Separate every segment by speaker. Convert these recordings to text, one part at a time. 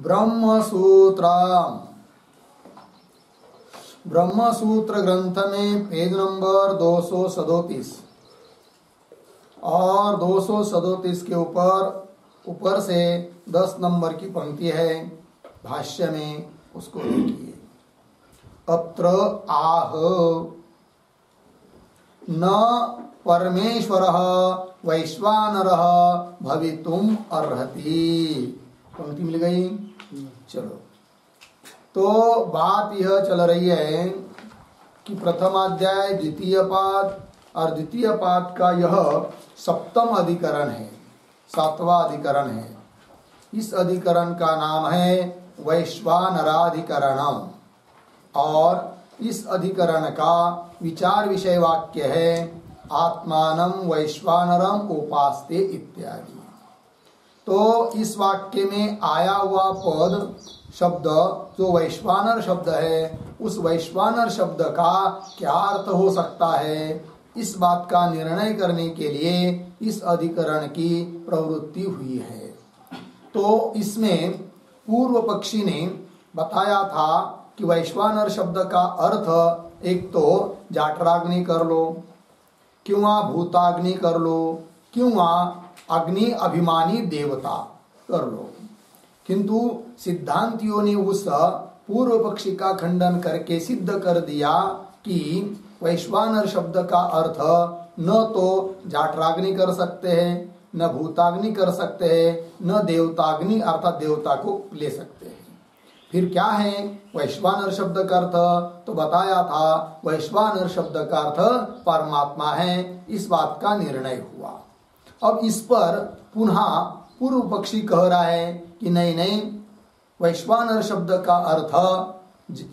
Speaker 1: ब्रह्मसूत्र ब्रह्मसूत्र ग्रंथ में page number 237 और 237 के ऊपर से 10 नंबर की पंक्ति है भाष्य में, उसको देखिए। अत्र आह न परमेश्वरः वैश्वानरः भवितुम अर्हति। पंक्ति मिल गई। चलो, तो बात यह चल रही है कि प्रथम अध्याय द्वितीय पाद और द्वितीय पाद का यह सप्तम अधिकरण है, 7वां अधिकरण है। इस अधिकरण का नाम है वैश्वानराधिकरणम और इस अधिकरण का विचार विषय वाक्य है आत्मानं वैश्वानरम उपास्ते इत्यादि। तो इस वाक्य में आया हुआ पद शब्द जो वैश्वानर शब्द है, उस वैश्वानर शब्द का क्या अर्थ हो सकता है, इस बात का निर्णय करने के लिए इस अधिकरण की प्रवृत्ति हुई है। तो इसमें पूर्व पक्षी ने बताया था कि वैश्वानर शब्द का अर्थ एक तो जाठराग्नि कर लो, क्यों भूताग्नि कर लो, क्यों अग्नि अभिमानी देवता कर लो। किंतु सिद्धांतियों ने उस पूर्व पक्षी का खंडन करके सिद्ध कर दिया कि वैश्वानर शब्द का अर्थ न तो जाठराग्नि कर सकते हैं, न भूताग्नि कर सकते हैं, न देवताग्नि अर्थात देवता को ले सकते हैं। फिर क्या है वैश्वानर शब्द का अर्थ? तो बताया था वैश्वानर शब्द का अर्थ परमात्मा है, इस बात का निर्णय हुआ। अब इस पर पुनः पूर्व पक्षी कह रहा है कि नहीं, वैश्वानर शब्द का अर्थ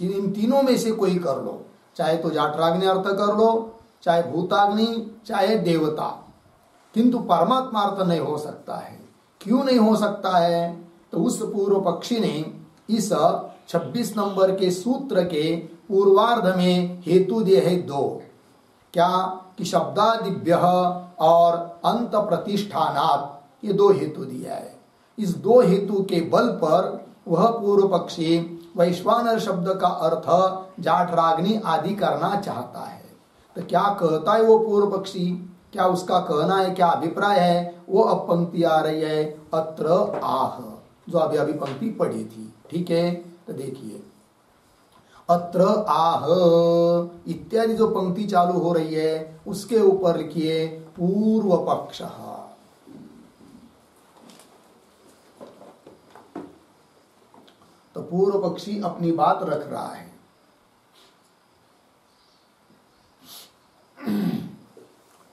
Speaker 1: इन तीनों में से कोई कर लो, चाहे तो जाठराग्नि अर्थ कर लो, चाहे भूताग्नि, चाहे देवता, किंतु परमात्मा अर्थ नहीं हो सकता है। क्यों नहीं हो सकता है? तो उस पूर्व पक्षी ने इस 26 नंबर के सूत्र के पूर्वार्ध में हेतु दिए है दो। क्या कि शब्दादिभ्य और अंत प्रतिष्ठानात्, ये दो हेतु दिया है। इस दो हेतु के बल पर वह पूर्व पक्षी वैश्वानर शब्द का अर्थ जाठराग्नि आदि करना चाहता है। तो क्या कहता है वो पूर्व पक्षी, क्या उसका कहना है, क्या अभिप्राय है, वो अब पंक्ति आ रही है अत्र आह, जो अभी पंक्ति पढ़ी थी। ठीक है, तो देखिए अत्र आह इत्यादि जो पंक्ति चालू हो रही है उसके ऊपर लिखिए पूर्व पक्ष। तो पूर्व पक्षी अपनी बात रख रहा है।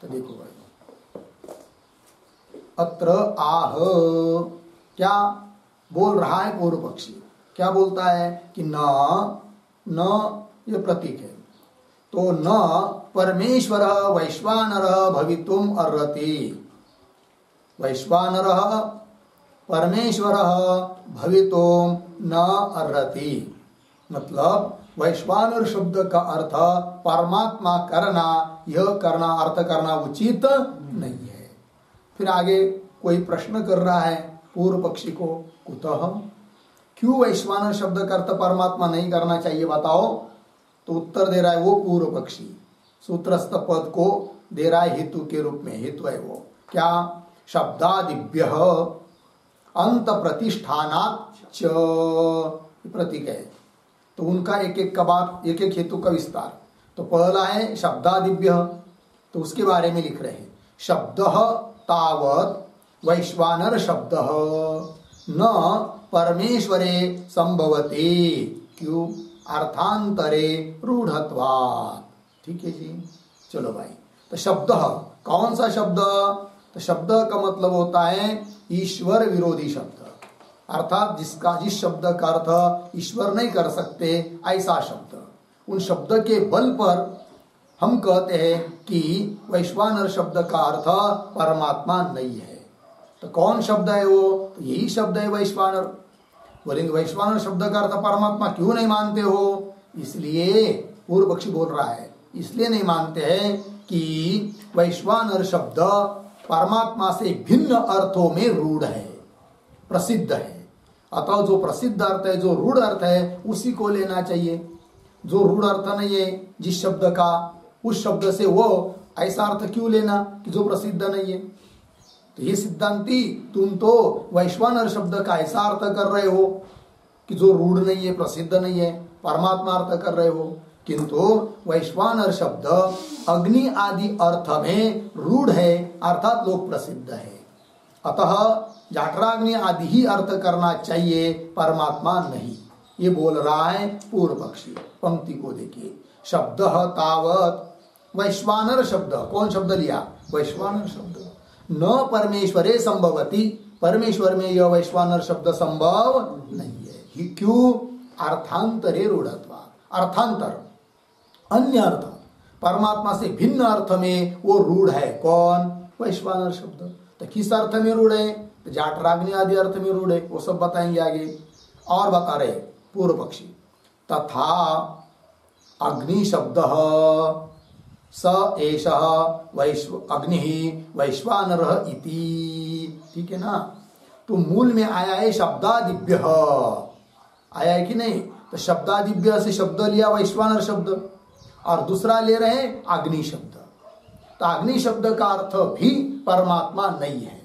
Speaker 1: तो देखो भाई, अत्र आह क्या बोल रहा है पूर्व पक्षी? क्या बोलता है कि न ये प्रतीक है, तो न परमेश्वर वैश्वानर भवितुम अर्हति। वैश्वानर परमेश्वर भवितुम न अर्हति, मतलब वैश्वानर शब्द का अर्थ परमात्मा करना, यह करना, अर्थ करना उचित नहीं है। फिर आगे कोई प्रश्न कर रहा है पूर्व पक्षी को, कुतः, क्यों वैश्वानर शब्द का अर्थ परमात्मा नहीं करना चाहिए बताओ? तो उत्तर दे रहा है वो पूर्व पक्षी, सूत्रस्थ पद को दे रहा है हेतु के रूप में। हेतु है वो क्या? शब्दादिभ्य अंत प्रतिष्ठानात् च, प्रतीक है। तो उनका एक एक का बात, एक एक हेतु का विस्तार। तो पहला है शब्दादिभ्य, तो उसके बारे में लिख रहे हैं शब्द तावत् वैश्वानर शब्द न परमेश्वरे संभवते, क्यों? अर्थांतरे रूढ़त्वात्। ठीक है जी, चलो भाई। तो शब्द, कौन सा शब्द? तो शब्द का मतलब होता है ईश्वर विरोधी शब्द, अर्थात जिस शब्द का अर्थ ईश्वर नहीं कर सकते ऐसा शब्द। उन शब्द के बल पर हम कहते हैं कि वैश्वानर शब्द का अर्थ परमात्मा नहीं है। तो कौन शब्द है वो? तो यही शब्द है वैश्वानर। बोलेंगे वैश्वानर शब्द का अर्थ परमात्मा क्यों नहीं मानते हो? इसलिए पूर्व पक्षी बोल रहा है, इसलिए नहीं मानते हैं कि वैश्वानर शब्द परमात्मा से भिन्न अर्थों में रूढ़ है, प्रसिद्ध है। अतः जो प्रसिद्ध अर्थ है, जो रूढ़ अर्थ है, उसी को लेना चाहिए। जो रूढ़ अर्थ नहीं है जिस शब्द का, उस शब्द से वो ऐसा अर्थ क्यों लेना कि जो प्रसिद्ध नहीं है। तो ये सिद्धांती, तुम तो वैश्वानर शब्द का ऐसा अर्थ कर रहे हो कि जो रूढ़ नहीं है, प्रसिद्ध नहीं है, परमात्मा अर्थ कर रहे हो, किंतु वैश्वानर शब्द अग्नि आदि अर्थ में रूढ़ है, अर्थात लोक प्रसिद्ध है। अतः जाठराग्नि आदि ही अर्थ करना चाहिए, परमात्मा नहीं। ये बोल रहा है पूर्व पक्षी। पंक्ति को देखिए, शब्द तावत वैश्वानर शब्द, कौन शब्द लिया? वैश्वानर शब्द। न परमेश्वरे संभवती, परमेश्वर में यह वैश्वानर शब्द संभव नहीं है। क्यों? अर्थांतरे रूढ़त्वा, अर्थांतर अन्य अर्थ, परमात्मा से भिन्न अर्थ में वो रूढ़ है। कौन? वैश्वानर शब्द। तो किस अर्थ में रूढ़ है? तो जाठराग्नि आदि अर्थ में रूढ़ है, वो सब बताएंगे आगे। और बता रहे पूर्व पक्षी, तथा अग्नि शब्द स एषः अग्नि वैश्वानर इति। ठीक है ना? तो मूल में आया है शब्दादिभ्य, आया है कि नहीं? तो शब्दादिभ्य से शब्द लिया वैश्वानर शब्द, और दूसरा ले रहे हैं अग्नि शब्द। तो अग्नि शब्द का अर्थ भी परमात्मा नहीं है,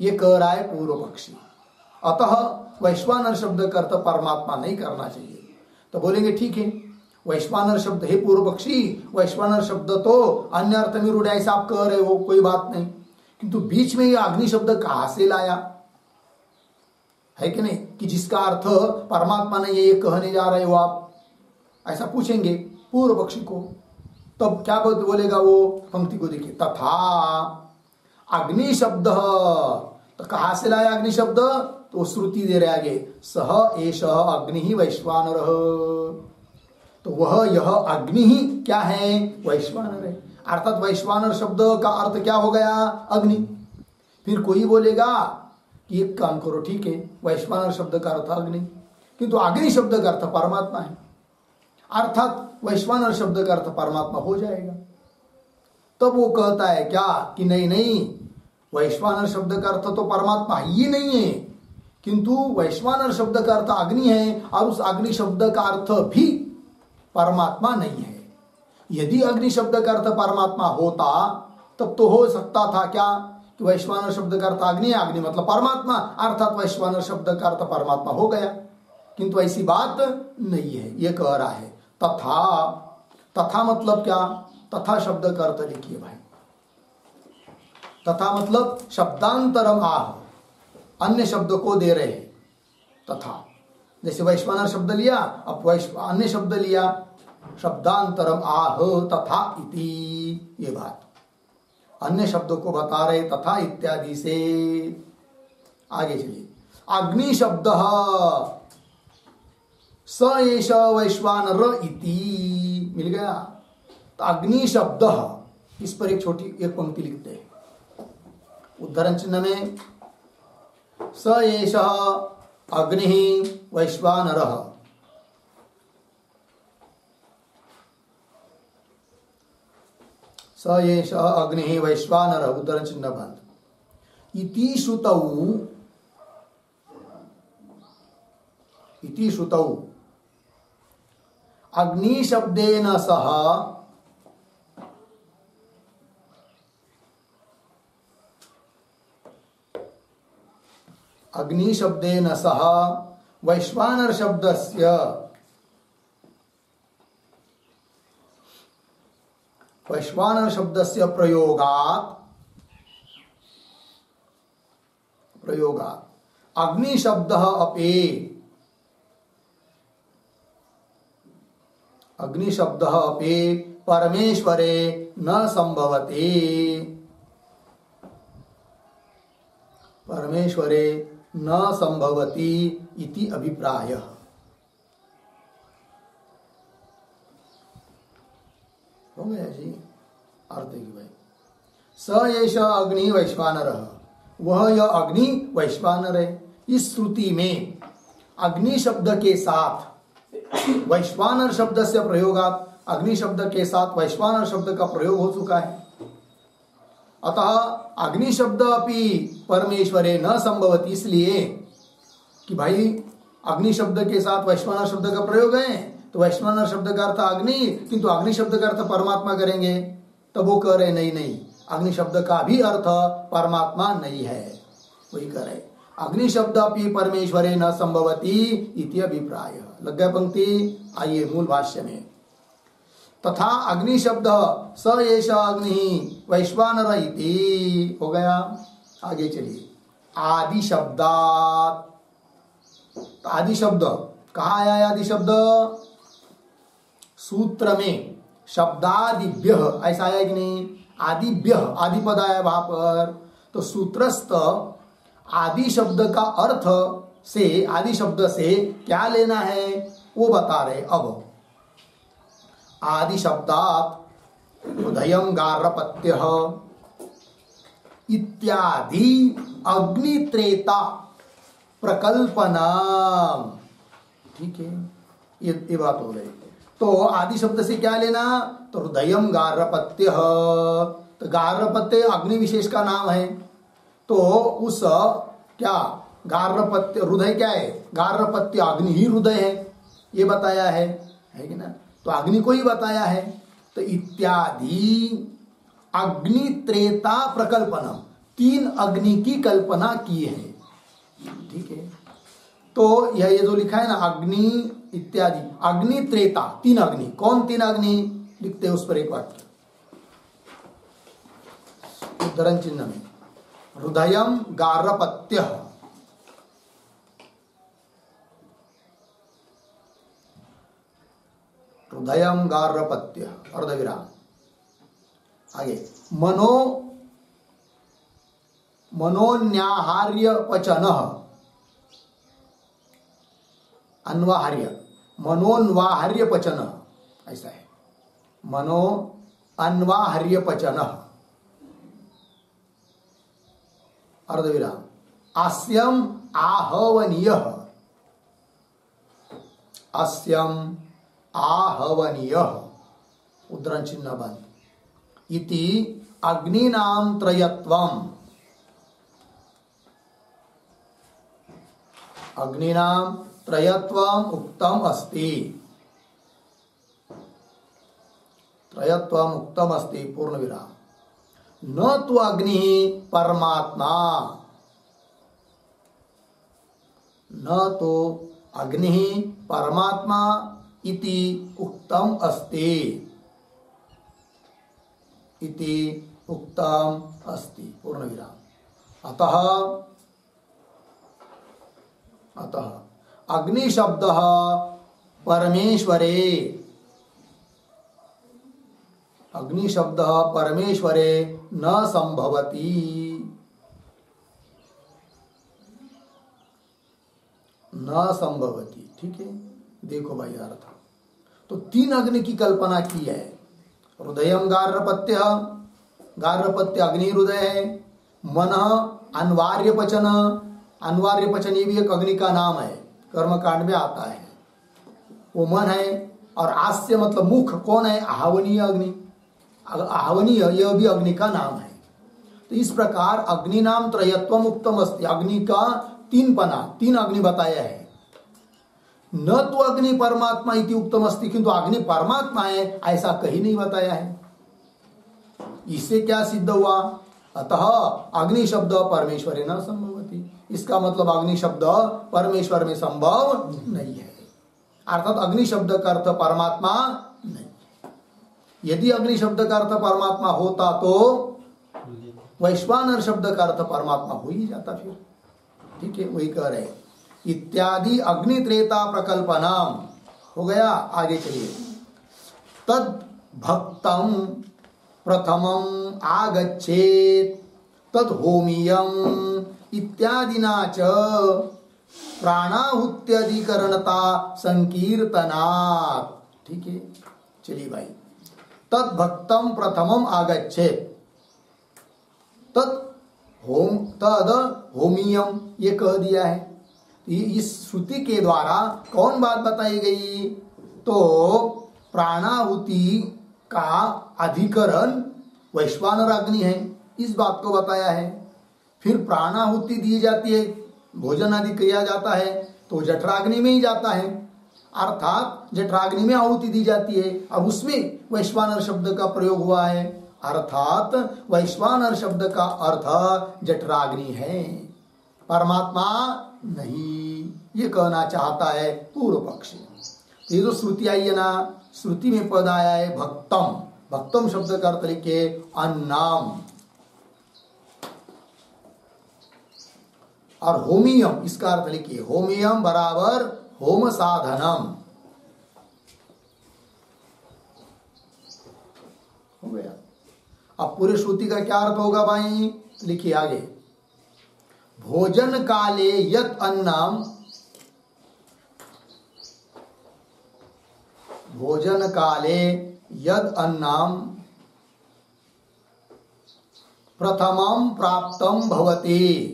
Speaker 1: ये कह रहा है पूर्व पक्षी। अतः वैश्वानर शब्द का अर्थ परमात्मा नहीं करना चाहिए। तो बोलेंगे ठीक है, वैश्वानर शब्द है पूर्व पक्षी, वैश्वानर शब्द तो अन्य अर्थ में रूढ़, ऐसा आप कह रहे हो, कोई बात नहीं, किंतु बीच में ये अग्नि शब्द कहां से लाया है कि नहीं? कि जिसका अर्थ परमात्मा नहीं है, ये कहने जा रहे हो आप, ऐसा पूछेंगे पूर्व पक्षी को। तब क्या बोलेगा वो? पंक्ति को देखिए, तथा अग्नि शब्द, तो कहां से लाया अग्नि शब्द? तो श्रुति दे रहे आगे, सह एषः अग्नि ही वैश्वानर। तो वह यह अग्नि ही क्या है? वैश्वानर है। अर्थात वैश्वानर शब्द का अर्थ क्या हो गया? अग्नि। फिर कोई बोलेगा कि एक काम करो, ठीक है, वैश्वानर शब्द का अर्थ अग्नि, किंतु अग्नि शब्द का अर्थ परमात्मा है, अर्थात वैश्वानर शब्द का अर्थ परमात्मा हो जाएगा। तब वो कहता है क्या कि नहीं नहीं, वैश्वानर शब्द का अर्थ तो परमात्मा ही नहीं है, किंतु वैश्वानर शब्द का अर्थ अग्नि है, और उस अग्नि शब्द का अर्थ भी परमात्मा नहीं है। यदि अग्नि शब्द का अर्थ परमात्मा होता तब तो हो सकता था क्या कि वैश्वानर शब्द का अर्थ अग्नि है, अग्नि मतलब परमात्मा, अर्थात वैश्वानर शब्द का अर्थ परमात्मा हो गया, किंतु ऐसी बात नहीं है। ये कह रहा है तथा। तथा मतलब क्या? तथा शब्द का अर्थ लिखिए भाई। तथा मतलब शब्दांतरम आह, अन्य शब्द को दे रहे हैं तथा। जैसे वैश्वानर शब्द लिया, अब अन्य शब्द लिया, शब्दांतरम आह तथा इति, ये बात अन्य शब्दों को बता रहे तथा इत्यादि से। आगे चलिए, अग्नि शब्द स एष वैश्वानर इति, मिल गया। तो अग्नि शब्द, इस पर एक छोटी एक पंक्ति लिखते हैं उद्धरण चिन्ह में, स एष अग्नि वैश्वानर, स एष अग्नि वैश्वानर, उद्धरण चिन्ह बंद। इति श्रुतौ, इति श्रुतौ अग्नि शब्देन सह अग्नि शब्देन सह वैश्वानर शब्दस्य वैश्वानर शब्दस्य प्रयोगात् अग्नि शब्दः अपि अग्नि शब्दः अपि परमेश्वरे न संभवति, परमेश्वरे न संभवति इति अभिप्रायः। हो गया जी? अर्थ है भाई, स एष अग्नि वैश्वानरः, वह यह अग्नि वैश्वानर है। इस श्रुति में अग्नि शब्द के साथ वैश्वानर शब्द से प्रयोगात, अग्नि शब्द के साथ वैश्वानर शब्द का प्रयोग हो चुका है। अतः अग्नि शब्द अपि परमेश्वरे न संभवति, इसलिए कि भाई अग्नि शब्द के साथ वैश्वानर शब्द का प्रयोग है, तो वैश्वानर शब्द का अर्थ अग्नि, किंतु अग्नि शब्द का अर्थ परमात्मा करेंगे, तब वो कह रहे नहीं नहीं, अग्नि शब्द का भी अर्थ परमात्मा नहीं है। वही कह रहे अग्नि शब्द अपि परमेश्वरे न संभवती इति अभिप्राय। लग गया पंक्ति। आइए मूल भाष्य में। तथा अग्नि शब्द स एष अग्नि वैश्वानर इति हो गया। आगे चलिए। आदि शब्दात, आदि शब्द कहाँ आया है? आदि शब्द सूत्र में शब्दादिभ्य ऐसा आया कि नहीं? आदिभ्य आदि पद आया वहां पर, तो सूत्रस्थ आदि शब्द का अर्थ से, आदि शब्द से क्या लेना है वो बता रहे। अब आदि शब्दात उदयम गार्हपत्य इत्यादि अग्नित्रेता प्रकल्पना। ठीक है, ये बात हो गई। तो आदि शब्द से क्या लेना? तो हृदयम गार्हपत्य, तो गार्हपत्य अग्नि विशेष का नाम है। तो उस क्या गार्हपत्य, हृदय क्या है? गार्हपत्य अग्नि ही हृदय है, ये बताया है कि ना? तो अग्नि को ही बताया है। तो इत्यादि अग्नि त्रेता प्रकल्पना, 3 अग्नि की कल्पना की है। ठीक है, तो यह ये जो लिखा है ना अग्नि इत्यादि, अग्नि त्रेता, 3 अग्नि। कौन 3 अग्नि? लिखते हैं उस पर एक वाक्य उद्धरण चिन्ह में। हृदयम गार्हपत्य, हृदयम गार्हपत्य अर्धविराम। आगे मनोन्याहार्य पचन, अन्वाहार्य, मनोन्वाहार्य पचन, ऐसा है। मनो अन्वाहार्य पचन अर्धविराम। आस्यम आहवनीय, आस्यम आहवनीय उद्धरण चिन्ह बंद। इति अग्निनाम त्रयत्वम, अग्निनाम त्रयत्वम उक्तम अस्ति, त्रयत्वम उक्तम अस्ति पूर्ण विराम। न तो अग्नि परमात्मा, न तो अग्नि परमात्मा इति उक्तम अस्ति, इति उक्तम अस्ति पूर्ण विराम। अतः अग्नि शब्द परमेश्वरे, अग्नि शब्द परमेश्वरे न संभवति, न संभवति। ठीक है, देखो भाई अर्थ। तो 3 अग्नि की कल्पना की है। हृदयम गार्हपत्य, गार्हपत्य अग्नि हृदय है। मन अन्वार्य पचन, अन्वार्य पचन ये भी एक अग्नि का नाम है, कर्मकांड में आता है, वो मन है। और आस्य मतलब मुख, कौन है? आहवनीय अग्नि, आहवनीय यह भी अग्नि का नाम है। तो इस प्रकार अग्नि नाम त्रयत्वम उत्तम अस्ति, अग्नि का 3 पना, 3 अग्नि बताया है। न तो अग्नि परमात्मा इति उत्तम अस्ति, किंतु अग्नि परमात्मा है ऐसा कहीं नहीं बताया है। इससे क्या सिद्ध हुआ? अतः अग्नि शब्द परमेश्वरे न संभवति, इसका मतलब अग्नि शब्द परमेश्वर में संभव नहीं है, अर्थात अग्नि शब्द का अर्थ परमात्मा नहीं। यदि अग्नि शब्द का अर्थ परमात्मा होता तो वैश्वानर शब्द का अर्थ परमात्मा हो ही जाता फिर। ठीक है, वही कह रहे इत्यादि अग्नि त्रेता प्रकल्पना हो गया। आगे चलिए। तद भक्तम प्रथमम आगच्छेत तद होमीयम इत्यादिना च प्राणाहुत्यधिकरणता संकीर्तनात्। ठीक है, चलिए भाई। तद भक्तम प्रथमम आगच्छेत, तद होमीयम ये कह दिया है। इस श्रुति के द्वारा कौन बात बताई गई? तो प्राणाहुति का अधिकरण वैश्वानर अग्नि है, इस बात को बताया है। फिर प्राणाहुति दी जाती है भोजन आदि किया जाता है तो जठराग्नि में ही जाता है, अर्थात जठराग्नि में आहुति दी जाती है। अब उसमें वैश्वानर शब्द का प्रयोग हुआ है, अर्थात वैश्वानर शब्द का अर्थ जठराग्नि है, परमात्मा नहीं, ये कहना चाहता है पूर्व पक्षी। ये जो श्रुति आई है ना, श्रुति में पद आया है भक्तम, भक्तम शब्द का अर्थ लिखे अन्नाम, और होमियम इसका अर्थ लिखिए होमियम बराबर होम साधनम, हो गया। अब पूरे श्रुति का क्या अर्थ होगा भाई, लिखिए आगे, भोजन काले यत अन्नम, भोजन काले यद अन्नम प्रथमं प्राप्तं भवति,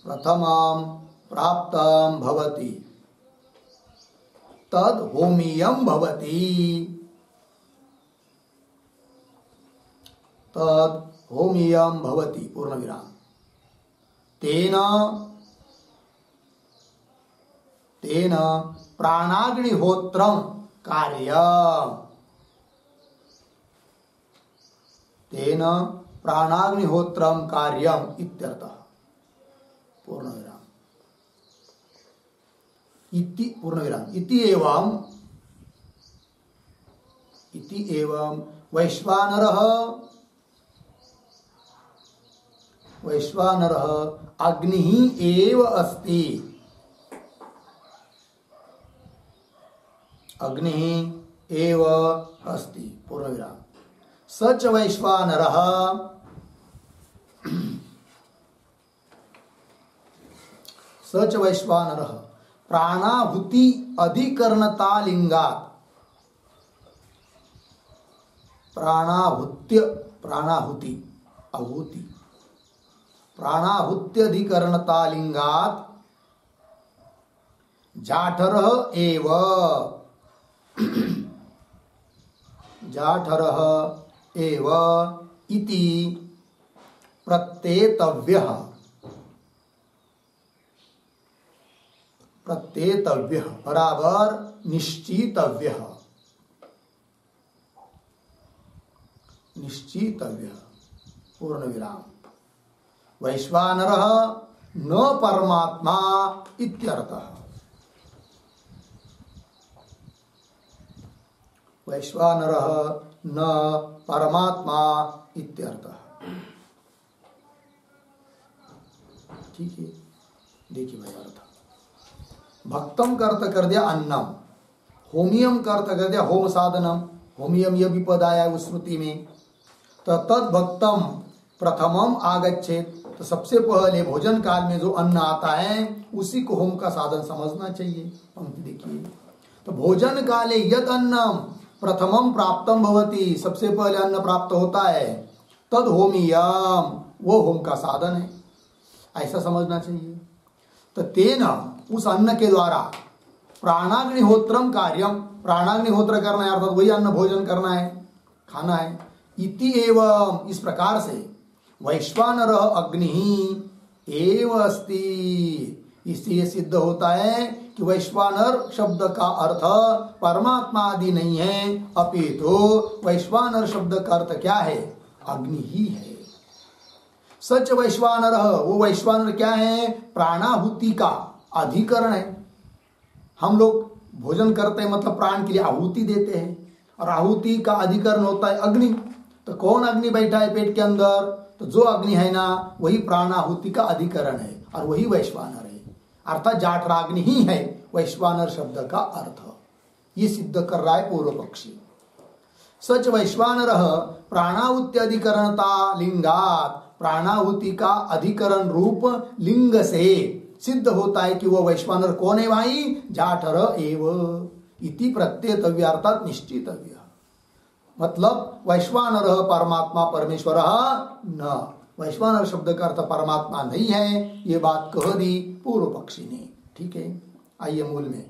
Speaker 1: प्रथमं प्राप्तं भवति तद होमियं भवति, तद होमियं भवति पूर्ण विराम, तेन तेन प्राणाग्निहोत्रं कार्यम्, तेन प्राणाग्निहोत्रं कार्यम् इत्यर्थः पूर्ण विराम, इति पूर्ण विराम, इति एवं वैश्वानरः अग्निः एव अस्ति, अग्निः एव अस्ति पूर्ण विराम, सच वैश्वानरः सच वैश्वानरः प्राणाहुति अधिकरणता लिंगात्, प्राणाहुति आहुति प्राणाहुत्यधिकरणता लिंगात् जाठरः एव, जाठरः एव इति प्रत्येतव्यः, प्रत्येतव्यः बराबर निश्चितव्यः, निश्चितव्यः पूर्ण विराम, वैश्वानरः न परमात्मा इत्यर्थः, वैश्वानरः न परमात्मा इत्यर्थः। ठीक है, देखिए भाई अर्थ, भक्तम का अर्थ कर दिया अन्नम, होमियम का अर्थ कर दिया होम साधनम, होमियम यह भी पद आया है उस स्मृति में, तो तद भक्तम प्रथमम आगच्छेत, तो सबसे पहले भोजन काल में जो अन्न आता है उसी को होम का साधन समझना चाहिए। पंक्ति देखिए, तो भोजन काले यद अन्नम प्रथमम प्राप्तम भवति, सबसे पहले अन्न प्राप्त होता है, तद होमियम वो होम का साधन है, ऐसा समझना चाहिए। तो तेना उस अन्न के द्वारा प्राणाग्निहोत्रम कार्यम, प्राणाग्निहोत्र करना है अर्थात वही अन्न भोजन करना है, खाना है, इति एवं इस प्रकार से वैश्वानर अग्नि एव अस्ति, इससे ये सिद्ध होता है कि वैश्वानर शब्द का अर्थ परमात्मा आदि नहीं है, अपितु वैश्वानर शब्द का अर्थ क्या है, अग्नि ही है। सच वैश्वानर, वो वैश्वानर क्या है, प्राणाहुति का अधिकरण है। हम लोग भोजन करते हैं मतलब प्राण के लिए आहुति देते हैं, और आहुति का अधिकरण होता है अग्नि। तो कौन अग्नि बैठा है पेट के अंदर, तो जो अग्नि है ना वही प्राणाहुति का अधिकरण है, और वही वैश्वानर है, अर्थात जाठराग्नि ही है वैश्वानर शब्द का अर्थ। ये सिद्ध कर रहा है पूर्व पक्षी। सच वैश्वानर प्राणाहुत्यधिकरणता लिंगात, प्राणाहुति का अधिकरण रूप लिंग से सिद्ध होता है कि वो वैश्वानर कौन है भाई, जाठर एव इति प्रत्येतव्य अर्थात निश्चितव्य, मतलब वैश्वानर परमात्मा परमेश्वर न, वैश्वानर शब्द का अर्थ परमात्मा नहीं है, ये बात कह दी पूर्व पक्षी ने। ठीक है, आइए मूल में,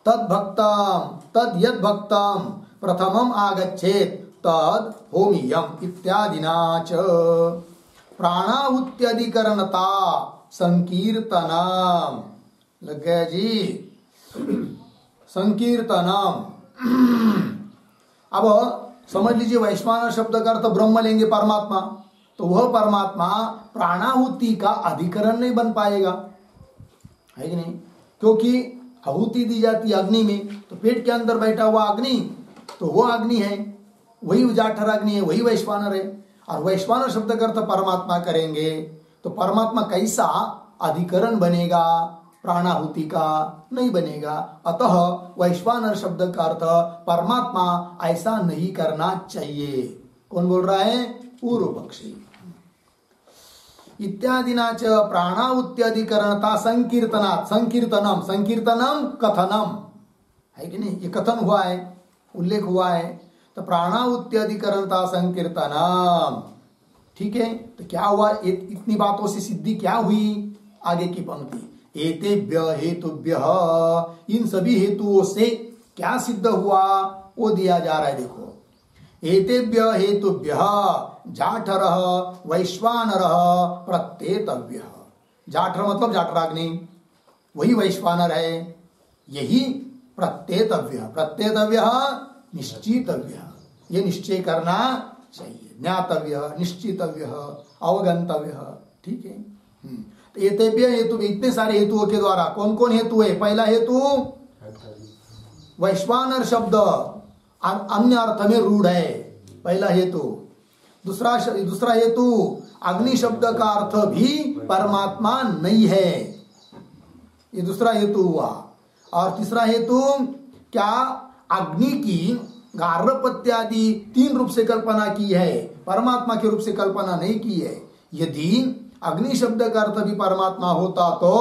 Speaker 1: तद भक्तम तद यद भक्तम प्रथमम आगच्छेत तद होमियम इत्यादिना च प्राणाहुत्यधिकरणता संकीर्तनम। लग गया जी? संकीर्तनम। अब समझ लीजिए, वैश्वानर शब्द का अर्थ ब्रह्म लेंगे, परमात्मा, तो वह परमात्मा प्राणाहुति का अधिकरण नहीं बन पाएगा, है कि नहीं? क्योंकि आहुति दी जाती है अग्नि में, तो पेट के अंदर बैठा हुआ अग्नि, तो वो अग्नि है, वही जाठर अग्नि है, वही वैश्वानर है। और वैश्वानर शब्द का अर्थ परमात्मा करेंगे तो परमात्मा कैसा अधिकरण बनेगा? प्राणाहुति का नहीं बनेगा। अतः वैश्वानर शब्द का अर्थ परमात्मा ऐसा नहीं करना चाहिए। कौन बोल रहा है? पूर्व पक्षी। इत्यादिना च प्राणाहुत्यधिकरणता संकीर्तनात्। संकीर्तनम, संकीर्तनम कथनम, है कि नहीं? ये कथन हुआ है, उल्लेख हुआ है। तो प्राणाहुत्यधिकरणता संकीर्तनम, ठीक है। तो क्या हुआ? इतनी बातों से सिद्धि क्या हुई? आगे की पंक्ति, एतेभ्य हेतुभ्यः, इन सभी हेतुओं से क्या सिद्ध हुआ वो दिया जा रहा है। देखो, एतेभ्य हेतुभ्यः जाठरः वैश्वानरः प्रत्येतव्यः। जाठर मतलब जाठराग्नि, वही वैश्वानर है, यही प्रत्येतव्य। प्रत्येतव्य निश्चितव्य, ये निश्चय करना चाहिए। ज्ञातव्य, निश्चितव्य, अवगंतव्य, ठीक है। तो एतेभ्य हेतु, इतने सारे हेतुओं के द्वारा, कौन कौन हेतु है? पहला हेतु वैश्वानर शब्द अन्य अर्थ में रूढ़ है, पहला हेतु। दूसरा हेतु अग्नि शब्द का अर्थ भी परमात्मा नहीं है, ये दूसरा हेतु हुआ। और तीसरा हेतु क्या? अग्नि की गार्हपत्यादि 3 रूप से कल्पना की है, परमात्मा के रूप से कल्पना नहीं की है। यदि अग्नि शब्द का अर्थ भी परमात्मा होता तो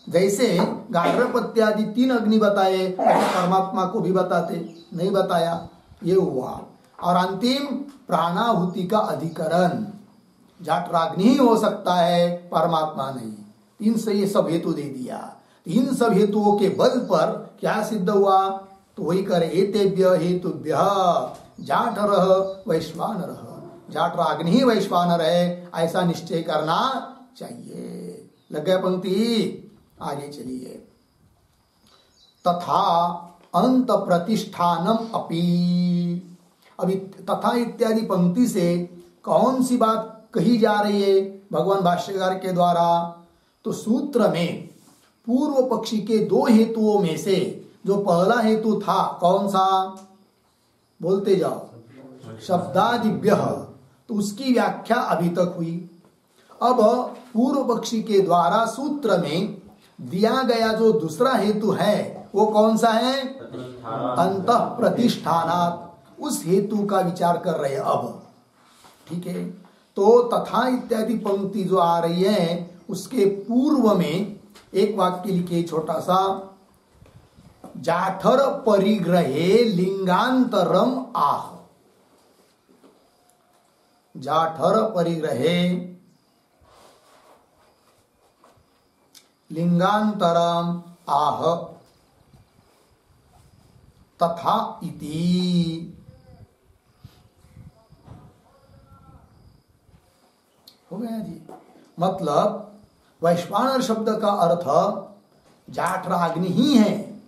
Speaker 1: जैसे गार्हपत्यादि 3 अग्नि बताए, परमात्मा को भी बताते, नहीं बताया, ये हुआ। और अंतिम प्राणाहुति का अधिकरण, जाठराग्नि ही हो सकता है, परमात्मा नहीं। 3 से ये सब हेतु दे दिया। इन सब हेतुओं के बल पर क्या सिद्ध हुआ? तो वही करे, एतेभ्य हेतुभ्यः जाठरः वैश्वानरः। जाठराग्नि ही वैश्वानर है, ऐसा निश्चय करना चाहिए। लग गया पंक्ति? आगे चलिए। तथा अंत प्रतिष्ठानम अपि। अभी तथा इत्यादि पंक्ति से कौन सी बात कही जा रही है भगवान भाष्यकार के द्वारा? तो सूत्र में पूर्व पक्षी के 2 हेतुओं में से जो पहला हेतु था, कौन सा? बोलते जाओ। शब्दादिभ्य, तो उसकी व्याख्या अभी तक हुई। अब पूर्व पक्षी के द्वारा सूत्र में दिया गया जो दूसरा हेतु है वो कौन सा है? अंतः प्रतिष्ठानात्। उस हेतु का विचार कर रहे हैं अब, ठीक है। तो तथा इत्यादि पंक्ति जो आ रही है उसके पूर्व में एक वाक्य लिखे, छोटा सा, जाठर परिग्रहे लिंगांतरम आह। जाठर परिग्रहे लिंगांतरम आह तथा इति। हो गया जी। मतलब वैश्वानर शब्द का अर्थ जाठराग्नि ही है,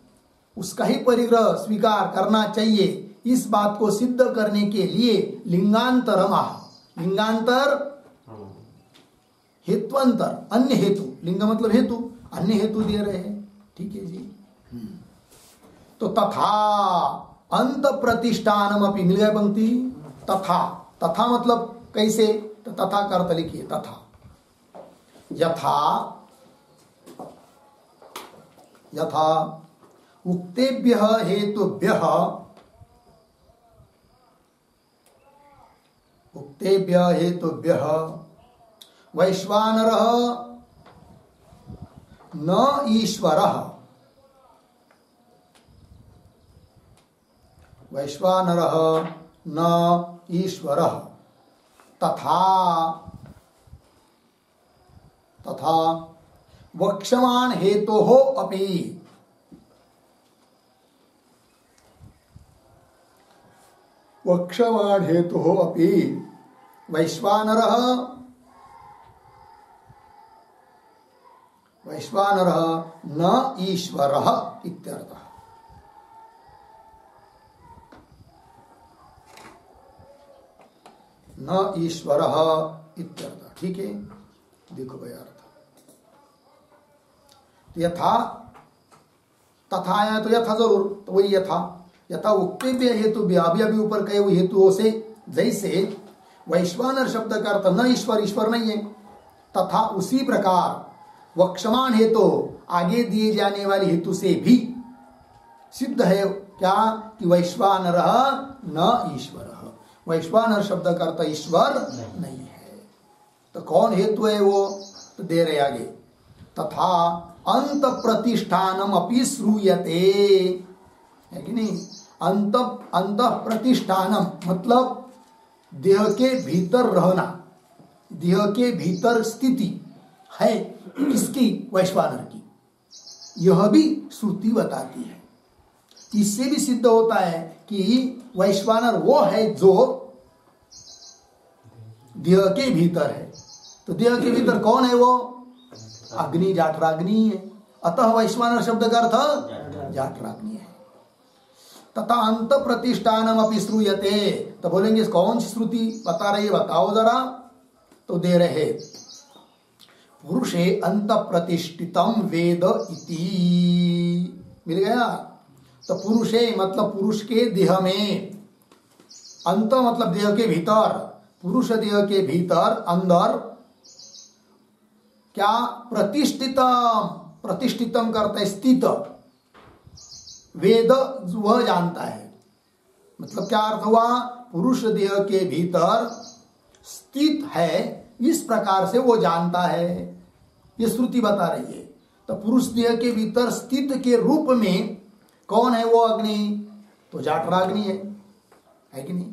Speaker 1: उसका ही परिग्रह स्वीकार करना चाहिए। इस बात को सिद्ध करने के लिए लिंगांतरम आह, लिंगांतर हेत्वंतर, अन्य हेतु, लिंग मतलब हेतु, अन्य हेतु दे रहे हैं, ठीक है जी। तो तथा अंत प्रतिष्ठानम अपि, मिल गया पंक्ति। तथा, तथा मतलब कैसे? तो तथा का अर्थ लिखिए, तथा यथा, यथा उक्तेभ्यः हेतुभ्यः, उक्तेभ्यः हेतुभ्यः वैश्वानरः न ईश्वरः, वैश्वानरः न ईश्वरः, तथा, तथा वक्ष्यमाण हेतोः अपि। वक्षवान हेतु हो अपि वैश्वानरः न ईश्वरः इत्यर्थः। न ईश्वरः इत्यर्थः। ठीक है, देखो भाई अर्थ यथा तथा है तो यथा जरूर, तो वही यथा यथा उक्तव्य हेतु अभी ऊपर कहे हुए हेतुओं से, जैसे वैश्वानर शब्द का अर्थ न ईश्वर, ईश्वर नहीं है, तथा उसी प्रकार वक्षमान हेतु आगे दिए जाने वाली हेतु से भी सिद्ध है क्या कि वैश्वानर न ईश्वर, वैश्वानर शब्द का अर्थ ईश्वर नहीं है। तो कौन हेतु है वो, तो दे रहे आगे, तथा अंत प्रतिष्ठानम अपि श्रूयते, है कि नहीं। अंत प्रतिष्ठानम मतलब देह के भीतर रहना, देह के भीतर स्थिति है किसकी, वैश्वानर की, यह भी श्रुति बताती है। इससे भी सिद्ध होता है कि वैश्वानर वो है जो देह के भीतर है। तो देह के भीतर कौन है, वो अग्नि, जाठराग्नि है। अतः वैश्वानर शब्द का अर्थ जाठराग्नि है। तथा अंत प्रतिष्ठानम अपि श्रूयते, तो बोलेंगे कौन सी श्रुति बता रही है, बताओ जरा। तो दे रहे, पुरुषे अंत प्रतिष्ठितम वेद इति, मिल गया। तो पुरुषे मतलब पुरुष के देह में, अंत मतलब देह के भीतर, पुरुष देह के भीतर अंदर क्या, प्रतिष्ठितम, प्रतिष्ठितम करता है स्थित, वेद वह जानता है। मतलब क्या अर्थ हुआ, पुरुष देह के भीतर स्थित है, इस प्रकार से वो जानता है, ये श्रुति बता रही है। तो पुरुष देह के भीतर स्थित के रूप में कौन है वो अग्नि, तो जाठराग्नि है कि नहीं।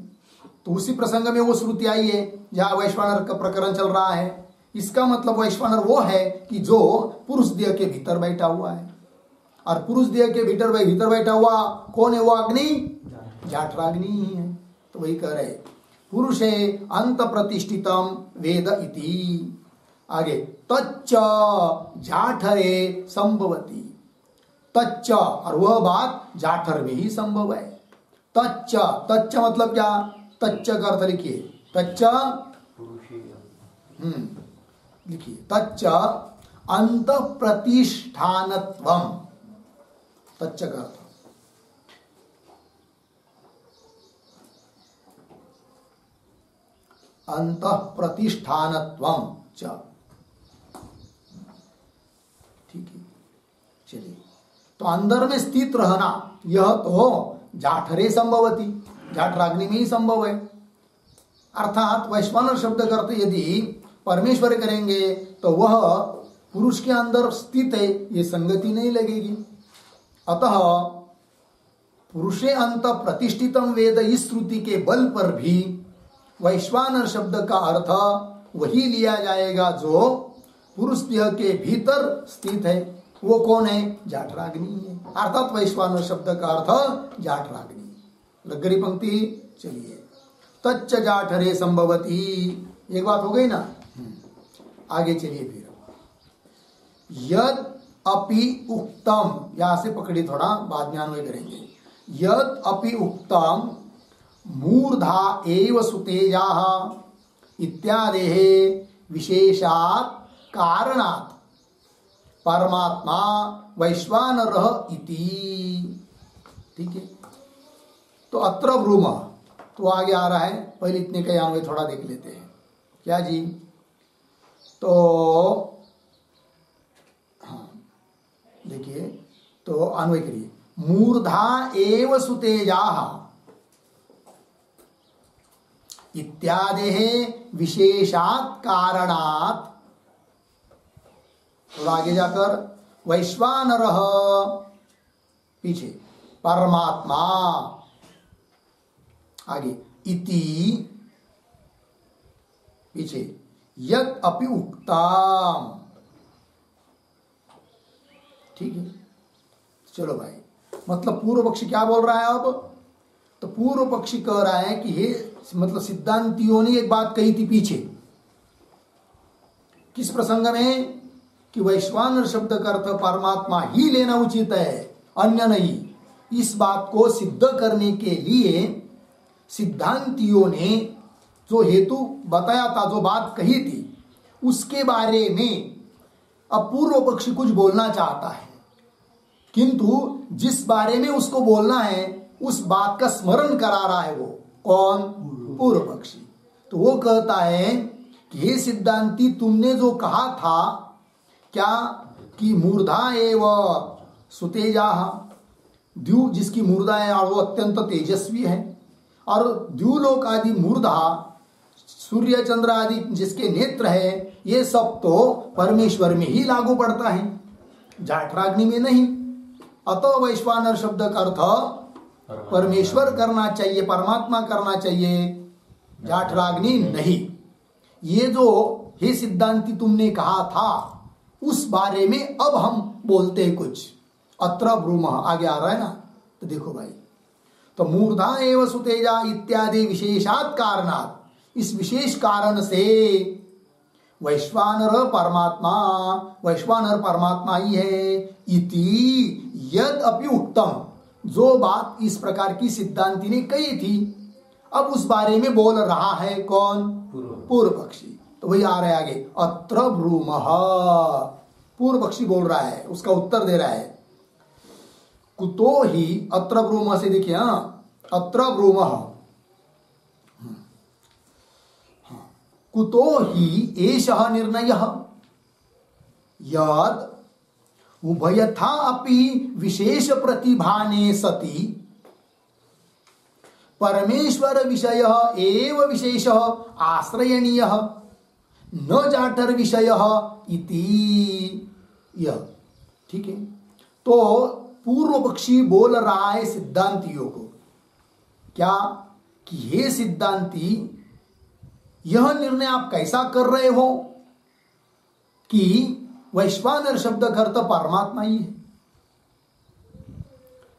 Speaker 1: तो उसी प्रसंग में वो श्रुति आई है जहां वैश्वानर का प्रकरण चल रहा है। इसका मतलब वैश्वानर वो है कि जो पुरुष देह के भीतर बैठा हुआ है, और पुरुष देह के भीतर बैठा हुआ कौन है, वो अग्नि, जाठराग्नि ही है। तो वही कह रहे, पुरुषे अंत प्रतिष्ठितम वेद इति। आगे, तच्च जाठरे संभवती, तच्च, और वह बात जाठर में ही संभव है। तच्च, तच्च मतलब क्या, तच्च का अर्थ लिखिए, तच्च लिखिए, तच्च अंत प्रतिष्ठानत्वम, तच्च का अर्थ अंत प्रतिष्ठानत्वम च। ठीक है, चलिए। तो अंदर में स्थित रहना, यह तो जाठरे संभवती, जाठराग्नि में ही संभव है। अर्थात वैश्वानर शब्द का अर्थ यदि परमेश्वर करेंगे तो वह पुरुष के अंदर स्थित है, ये संगति नहीं लगेगी। अतः पुरुषे अंत प्रतिष्ठितम वेद, इस श्रुति के बल पर भी वैश्वानर शब्द का अर्थ वही लिया जाएगा जो पुरुष देह के भीतर स्थित है। वो कौन है, जाठराग्नि है। अर्थात वैश्वानर शब्द का अर्थ जाठराग्नि। लग गई पंक्ति, चलिए। तच्च जाठरे संभवती, एक बात हो गई ना। आगे चलिए फिर, यद अपि उक्तम, यहां से पकड़ी, थोड़ा बाद में अन्वय करेंगे। यद अपि उक्तम मूर्धा एव सुतेजाः इत्यादेः विशेषात् कारणात् परमात्मा वैश्वानरः इति। ठीक है, तो अत्र ब्रूम, तो आगे आ रहा है, पहले इतने का अन्वय थोड़ा देख लेते हैं। क्या जी, तो हाँ देखिए, तो अन्वय करिए, मूर्धा एव सुतेजाः इत्यादेः विशेषात् कारणात्, थोड़ा आगे जाकर वैश्वानरः, पीछे परमात्मा, आगे इति, पीछे यत् अपि उक्तम। ठीक है, चलो भाई, मतलब पूर्व पक्षी क्या बोल रहा है अब, तो पूर्व पक्षी कह रहा है कि ये मतलब सिद्धांतियों ने एक बात कही थी पीछे, किस प्रसंग में, कि वैश्वानर शब्द का अर्थ परमात्मा ही लेना उचित है, अन्य नहीं। इस बात को सिद्ध करने के लिए सिद्धांतियों ने जो हेतु बताया था, जो बात कही थी, उसके बारे में अब पूर्व पक्षी कुछ बोलना चाहता है, किंतु जिस बारे में उसको बोलना है उस बात का स्मरण करा रहा है वो कौन, पूर्व पक्षी। तो वो कहता है कि हे सिद्धांती, तुमने जो कहा था क्या कि मूर्धा एव सुतेजा, द्यू जिसकी मूर्धा है और वो अत्यंत तेजस्वी है, और द्यूलोक आदि मूर्धा सूर्य चंद्र आदि जिसके नेत्र है, ये सब तो परमेश्वर में ही लागू पड़ता है, जाठराग्नि में नहीं। अतः वैश्वानर शब्द का अर्थ परमेश्वर करना चाहिए, परमात्मा करना चाहिए, जाठराग्नि नहीं। ये जो हे सिद्धांति तुमने कहा था उस बारे में अब हम बोलते हैं कुछ। अत्र ब्रूमः आगे आ रहा है ना, तो देखो भाई, तो मूर्धा एव सुतेजा इत्यादि विशेषात कारणात्, इस विशेष कारण से वैश्वानर परमात्मा, वैश्वानर परमात्मा ही है। इति यद अपि उक्तम, जो बात इस प्रकार की सिद्धांति ने कही थी, अब उस बारे में बोल रहा है कौन, पूर्व पक्षी। तो वही आ रहा है आगे, अत्र ब्रूमः, पूर्व पक्षी बोल रहा है, उसका उत्तर दे रहा है। कुतो ही, अत्र ब्रूमः से देखिए, अत्र ब्रूमः, कुतो ही एषः निर्णयः यद उभयथा अपि विशेष प्रतिभाने सति परमेश्वर विषय एव विशेष आश्रयणीय न जाठर विषय इति यह। ठीक है, तो पूर्व पक्षी बोल रहा है सिद्धांतियों को क्या, कि हे सिद्धांती, यह निर्णय आप कैसा कर रहे हो कि वैश्वानर शब्द का अर्थ परमात्मा ही है।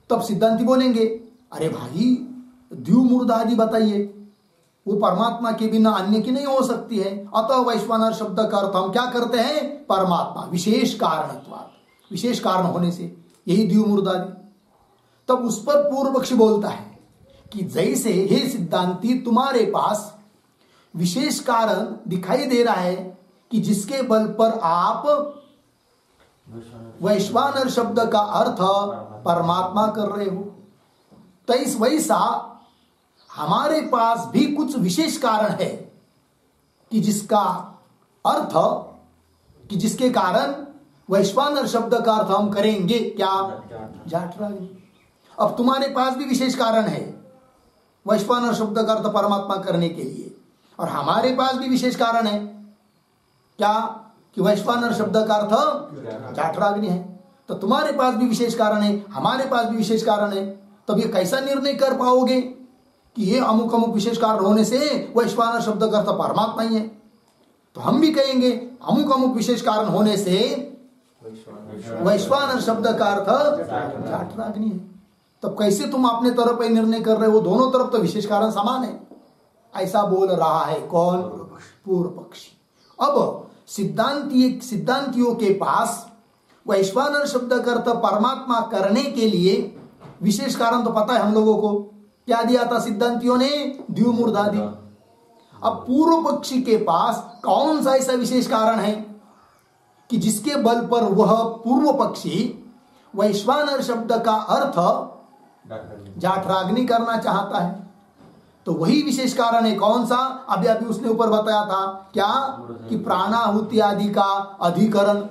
Speaker 1: तब सिद्धांति बोलेंगे, अरे भाई द्यू मूर्धा आदि बताइए, वो परमात्मा के बिना अन्य की नहीं हो सकती है। अतः वैश्वानर शब्द का अर्थ हम क्या करते हैं, परमात्मा, विशेष कारणत्वात्, विशेष कारण होने से, यही द्यू मूर्धा आदि। तब उस पर पूर्व पक्षी बोलता है कि जैसे हे सिद्धांति, तुम्हारे पास विशेष कारण दिखाई दे रहा है कि जिसके बल पर आप वैश्वानर शब्द का अर्थ परमात्मा कर रहे हो, तो इस वैसा हमारे पास भी कुछ विशेष कारण है कि जिसका अर्थ, कि जिसके कारण वैश्वानर शब्द का अर्थ हम करेंगे क्या, जाठराग्नि। अब तुम्हारे पास भी विशेष कारण है वैश्वानर शब्द का अर्थ परमात्मा करने के लिए, और हमारे पास भी विशेष कारण है क्या, कि वैश्वानर शब्द का अर्थ जाठराग्नि है। तो तुम्हारे पास भी विशेष कारण है, हमारे पास भी विशेष कारण है, तब ये कैसा निर्णय कर पाओगे कि ये अमुक अमुक विशेष कारण होने से वैश्वानर शब्द का अर्थ परमात्मा ही है। तो हम भी कहेंगे अमुक अमुक विशेष कारण होने से वैश्वानर शब्द का अर्थ जाठराग्नि है। तब कैसे तुम अपने तरफ पे निर्णय कर रहे हो, दोनों तरफ तो विशेष कारण समान है, ऐसा बोल रहा है कौन, पूर्व पक्षी। अब सिद्धांतियों के पास वैश्वानर शब्द का अर्थ परमात्मा करने के लिए विशेष कारण तो पता है हम लोगों को, क्या दिया था सिद्धांतियों ने, द्यू मूर्धा दी। अब पूर्व पक्षी के पास कौन सा ऐसा विशेष कारण है कि जिसके बल पर वह पूर्व पक्षी वैश्वानर शब्द का अर्थ जाठराग्नि करना चाहता है। तो वही विशेष कारण है, कौन सा, अभी अभी उसने ऊपर बताया था क्या, कि प्राणाहुति आदि का अधिकरण।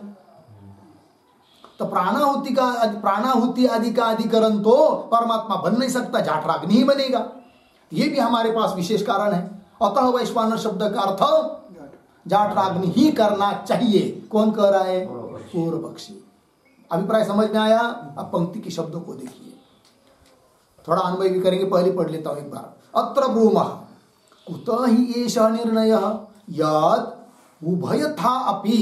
Speaker 1: तो प्राणाहुति आदि का अधिकरण तो परमात्मा बन नहीं सकता, जाठराग्नि ही बनेगा। ये भी हमारे पास विशेष कारण है। अतः वैश्वानर शब्द का अर्थ जाठराग्नि ही करना चाहिए। कौन कह रहा है, पूर्व पक्षी। अभिप्राय समझ में आया। अब पंक्ति के शब्दों को देखिए, थोड़ा अनुभव भी करेंगे, पहले पढ़ लेता हूं एक बार। अत्र ब्रूमः कुतः हि एषः निर्णयः यद् उभयथा अपि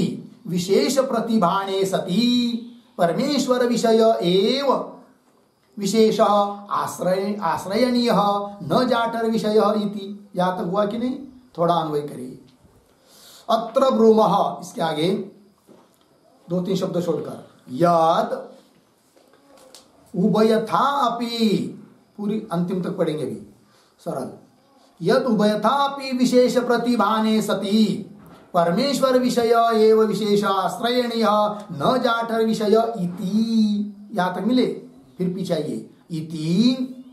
Speaker 1: विशेष प्रतिभाने सति परमेश्वर विषय एव विशेष आश्रयणीय न जाठर विषय इति। यहां तक हुआ कि नहीं? थोड़ा अन्वय करिए। अत्र ब्रूमः, इसके आगे 2-3 शब्द छोड़कर, यद उभयथा अपि, पूरी अंतिम तक पढ़ेंगे अभी सरल। यद उभयथा अपि विशेष प्रतिभाने सति परमेश्वर विषय एव विशेष आश्रयणीय न जाठर विषय इति। यहां तक मिले? फिर पीछे आइए। इति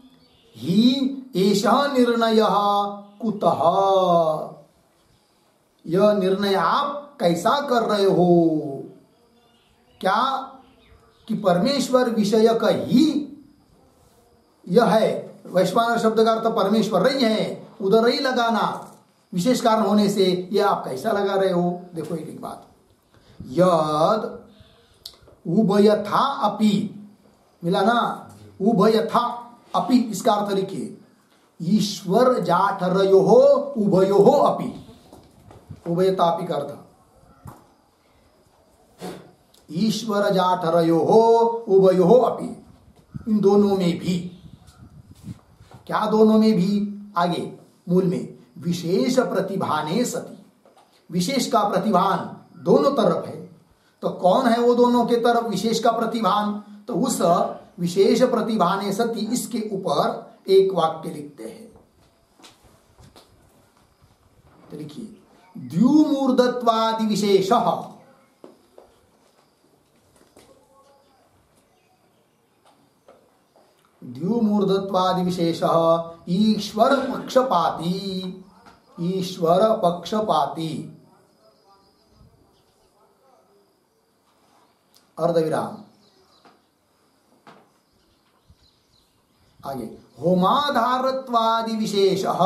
Speaker 1: ही एषः निर्णय कुतः। यह निर्णय आप कैसा कर रहे हो? क्या कि परमेश्वर विषय का ही यह है। वैश्वानर शब्द का अर्थ परमेश्वर ही है, उधर ही लगाना विशेष कारण होने से यह आप कैसा लगा रहे हो? देखो एक बात, यद उभयथा अपि, मिला ना? उभयथा अपि, इसका अर्थ लिखिए, ईश्वर जाठरयोः उभयोः अपि। उभयथा अपि का अर्थ ईश्वर जाठरयोः उभयोः अपि, इन दोनों में भी। क्या दोनों में भी? आगे मूल में विशेष प्रतिभाने सति, विशेष का प्रतिभान दोनों तरफ है। तो कौन है वो दोनों के तरफ विशेष का प्रतिभान? तो उस विशेष प्रतिभाने सति, इसके ऊपर एक वाक्य लिखते हैं। तो लिखिए, द्युमूर्धत्वादि विशेषः, द्युमूर्धत्वादि विशेषः ईश्वर पक्षपाती, ईश्वर पक्षपाती, अर्धविराम। आगे होमाधारत्वादि विशेषः,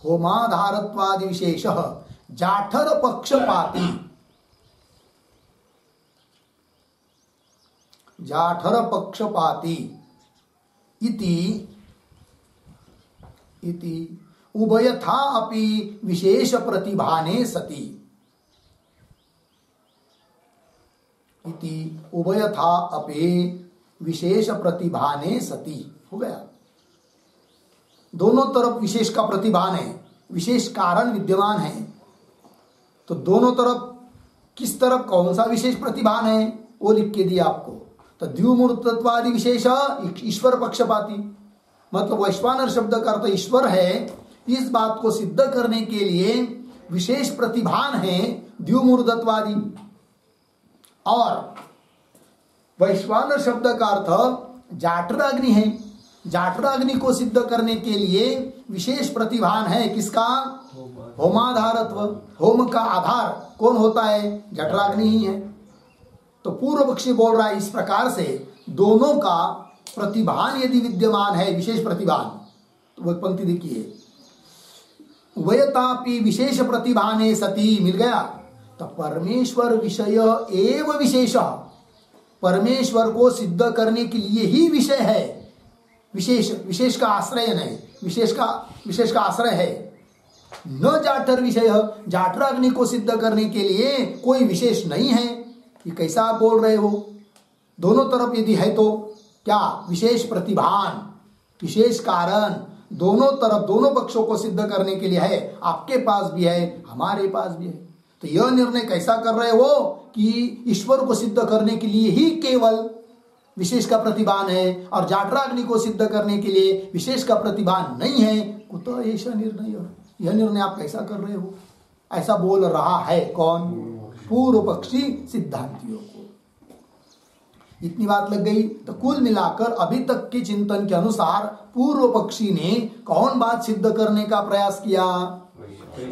Speaker 1: होमाधारत्वादि विशेषः जाठर पक्षपाती, जाठर पक्षपाती इति उभयथा अपि विशेष प्रतिभाने सति, इति उभयथा अपि विशेष प्रतिभाने सति। हो गया, दोनों तरफ विशेष का प्रतिभान है, विशेष कारण विद्यमान है। तो दोनों तरफ किस तरफ कौन सा विशेष प्रतिभान है वो लिख के दिया आपको। तो द्युमूर्तत्वादि विशेष ईश्वर पक्षपाती, मतलब वैश्वानर शब्द का अर्थ ईश्वर है। इस बात को सिद्ध करने के लिए विशेष प्रतिभान है द्युमूर्धत्वादि। और वैश्वानर शब्द का अर्थ जाठराग्नि है। जाठराग्नि को सिद्ध करने के लिए विशेष प्रतिभान है किसका? होमाधारत्व। होम का आधार कौन होता है? जठराग्नि ही है। तो पूर्व पक्षी बोल रहा है इस प्रकार से दोनों का प्रतिभान यदि विद्यमान है, विशेष प्रतिभान, तो वो पंक्ति देखिए, उभयतापि विशेष प्रतिभाने सति, मिल गया। तो परमेश्वर विषय एव विशेष, परमेश्वर को सिद्ध करने के लिए ही विषय है। विशेष का आश्रय नहीं, विशेष का आश्रय है। न जाठर विषय, जाठराग्नि को सिद्ध करने के लिए कोई विशेष नहीं है। ये कैसा आप बोल रहे हो? दोनों तरफ यदि है तो क्या? विशेष प्रतिभान, विशेष कारण, दोनों तरफ दोनों पक्षों को सिद्ध करने के लिए है। आपके पास भी है, हमारे पास भी है। तो यह निर्णय कैसा कर रहे हो कि ईश्वर को सिद्ध करने के लिए ही केवल विशेष का प्रतिभान है और जाठराग्नि को सिद्ध करने के लिए विशेष का प्रतिभान नहीं है। कुतो ऐसा निर्णय, यह निर्णय आप कैसा कर रहे हो? ऐसा बोल रहा है कौन? पूर्व पक्षी सिद्धांतियों को। इतनी बात लग गई। तो कुल मिलाकर अभी तक के चिंतन के अनुसार पूर्व पक्षी ने कौन बात सिद्ध करने का प्रयास किया?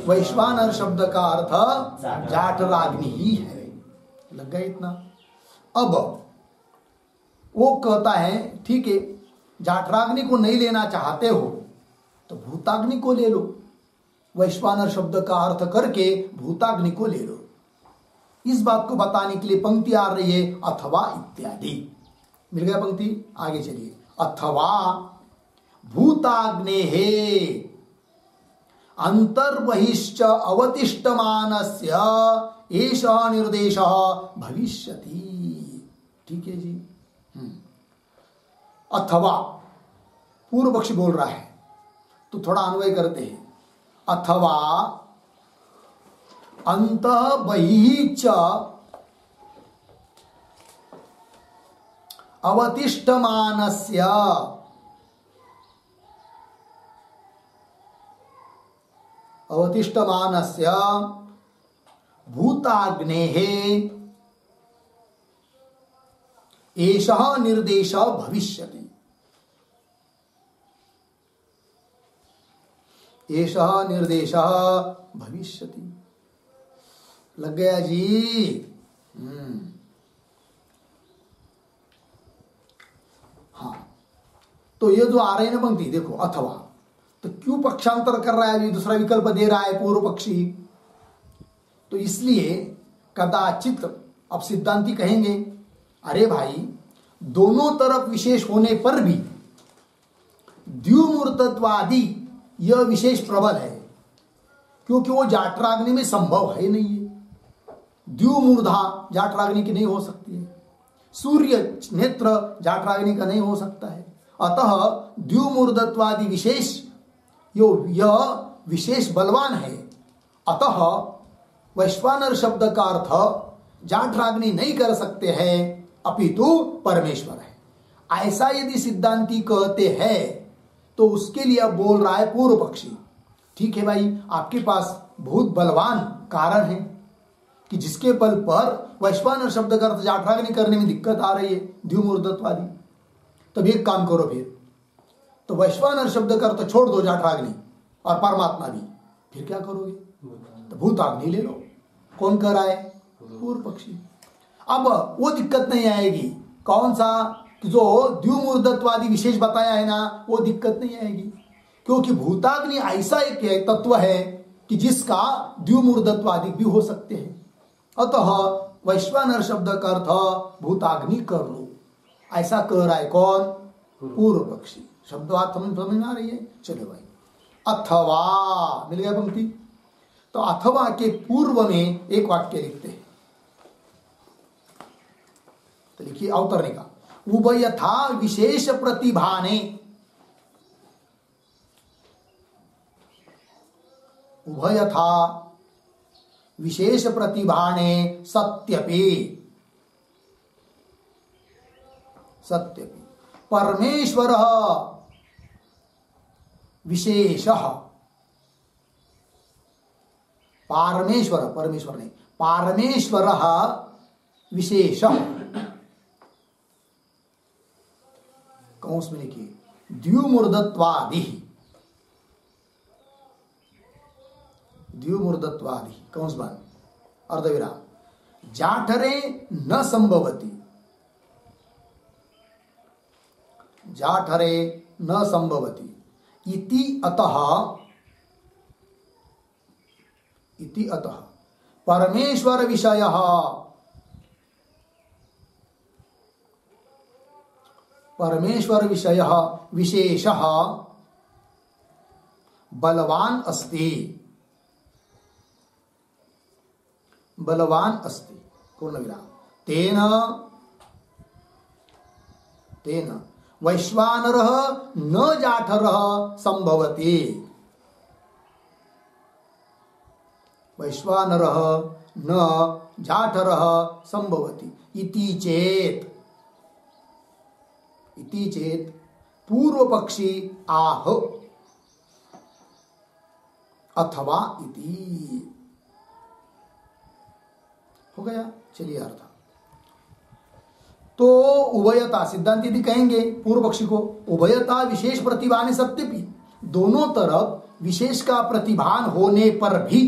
Speaker 1: वैश्वानर शब्द का अर्थ जाठराग्नि ही है। लग गया इतना। अब वो कहता है ठीक है, जाठराग्नि को नहीं लेना चाहते हो तो भूताग्नि को ले लो। वैश्वानर शब्द का अर्थ करके भूताग्नि को ले लो। इस बात को बताने के लिए पंक्ति आ रही है, अथवा इत्यादि। मिल गया पंक्ति? आगे चलिए। अथवा भूताग्ने है अंतर्बहिश्च अवतिष्ठमानस्य एषः निर्देशः भविष्यति। ठीक है जी। अथवा पूर्व पक्षी बोल रहा है तो थोड़ा अन्वय करते हैं। अथवा अंतः बहिः च अवतिष्ठमानस्य भूताग्नेः एषः निर्देशः भविष्यति। एषः निर्देशः भविष्यति। लग गया जी। हाँ, तो ये जो आ रही है ना पंक्ति, देखो अथवा, तो क्यों पक्षांतर कर रहा है, अभी दूसरा विकल्प दे रहा है पूर्व पक्षी? तो इसलिए कदाचित अब सिद्धांती कहेंगे अरे भाई दोनों तरफ विशेष होने पर भी द्युमूर्तत्वादि यह विशेष प्रबल है, क्योंकि वो जाठराग्नि में संभव है नहीं है। द्युमूर्धा जाठराग्नि की नहीं हो सकती है, सूर्य नेत्र जाठराग्नि का नहीं हो सकता है। अतः द्युमूर्धत्वादि विशेष यह विशेष बलवान है। अतः वैश्वानर शब्द का अर्थ जाठराग्नि नहीं कर सकते हैं, अपितु परमेश्वर है। ऐसा यदि सिद्धांती कहते हैं तो उसके लिए अब बोल रहा है पूर्व पक्षी, ठीक है भाई, आपके पास बहुत बलवान कारण है कि जिसके बल पर वैश्वानर शब्द का अर्थ जाठराग्नि करने में दिक्कत आ रही है, द्युमूर्धत्वादि। तब एक काम करो फिर, तो वैश्वानर शब्द का अर्थ छोड़ दो जाठराग्नि और परमात्मा भी, फिर क्या करोगे? तो भूताग्नि ले लो। कौन कह रहा है? पूर्व पक्षी। अब वो दिक्कत नहीं आएगी, कौन सा? जो द्युमूर्धत्वादि विशेष बताया है ना, वो दिक्कत नहीं आएगी, क्योंकि भूताग्नि ऐसा एक तत्व है कि जिसका द्युमूर्धत्वादि भी हो सकते हैं। अतः वैश्वानर शब्द का अर्थ भूताग्नि कर लो, ऐसा कह रहा है कौन? पूर्व पक्षी। शब्द बात समझ में आ रही है? चलो भाई, अथवा मिल गया पंक्ति। तो अथवा के पूर्व में एक वाक्य लिखते हैं, तो लिखिए अवतरने का। उभयथा विशेष प्रतिभाने, उभयथा विशेष प्रतिभाने सत्यपि परमेश्वर विशेषः, परमेश्वर नहीं, पारमेश्वर विशेषः, कौंस में लिखिए द्युमूर्धत्वादि, द्युमूर्धत्वादि कौंस बन अर्धविराम, जाठरे न संभवति, जाठरे न संभवति इति अतः परमेश्वर विषयः, परमेश्वर विषयः विशेषः बलवान अस्ति, बलवान अस्ति पूर्णविराम, तेन वैश्वानरः न जाठरः संभवति, वैश्वानरः न जाठरः संभवति इति चेत पूर्व पक्षी आह अथवा इति। हो गया? चलिए अर्थ। तो उभयता सिद्धांत यदि कहेंगे पूर्व पक्षी को, उभयता विशेष प्रतिभान सत्यपि, दोनों तरफ विशेष का प्रतिभान होने पर भी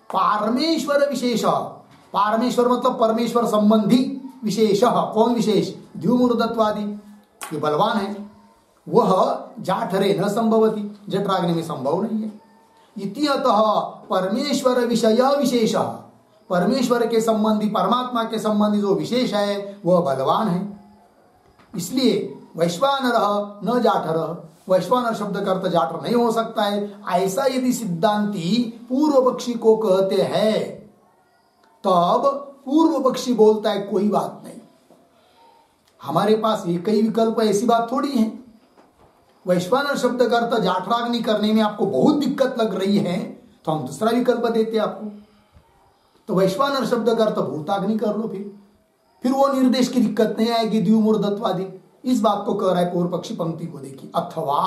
Speaker 1: पारमेश्वर विशेष, पारमेश्वर मतलब परमेश्वर संबंधी विशेष, कौन विशेष? द्युमूर्धत्वादि, ये बलवान है, वह जाठरे न संभवति, जठराग्नि में संभव नहीं है। इति अतः परमेश्वर विषय विशेष, परमेश्वर के संबंधी, परमात्मा के संबंधी जो विशेष है वह बलवान है। इसलिए वैश्वानर न जाठर, वैश्वानर शब्द का अर्थ जाठर नहीं हो सकता है, ऐसा यदि सिद्धांती पूर्व पक्षी को कहते हैं तब पूर्व पक्षी बोलता है कोई बात नहीं, हमारे पास ये कई विकल्प, ऐसी बात थोड़ी है। वैश्वानर शब्द का अर्थ जाठराग्नि करने में आपको बहुत दिक्कत लग रही है तो हम दूसरा विकल्प देते आपको, तो वैश्वानर शब्द का अर्थ भूताग्नि कर लो, फिर वो निर्देश की दिक्कत नहीं आएगी द्युमूर्धत्वादि। इस बात को कह रहा है पूर्व पक्षी, पंक्ति को देखिए, अथवा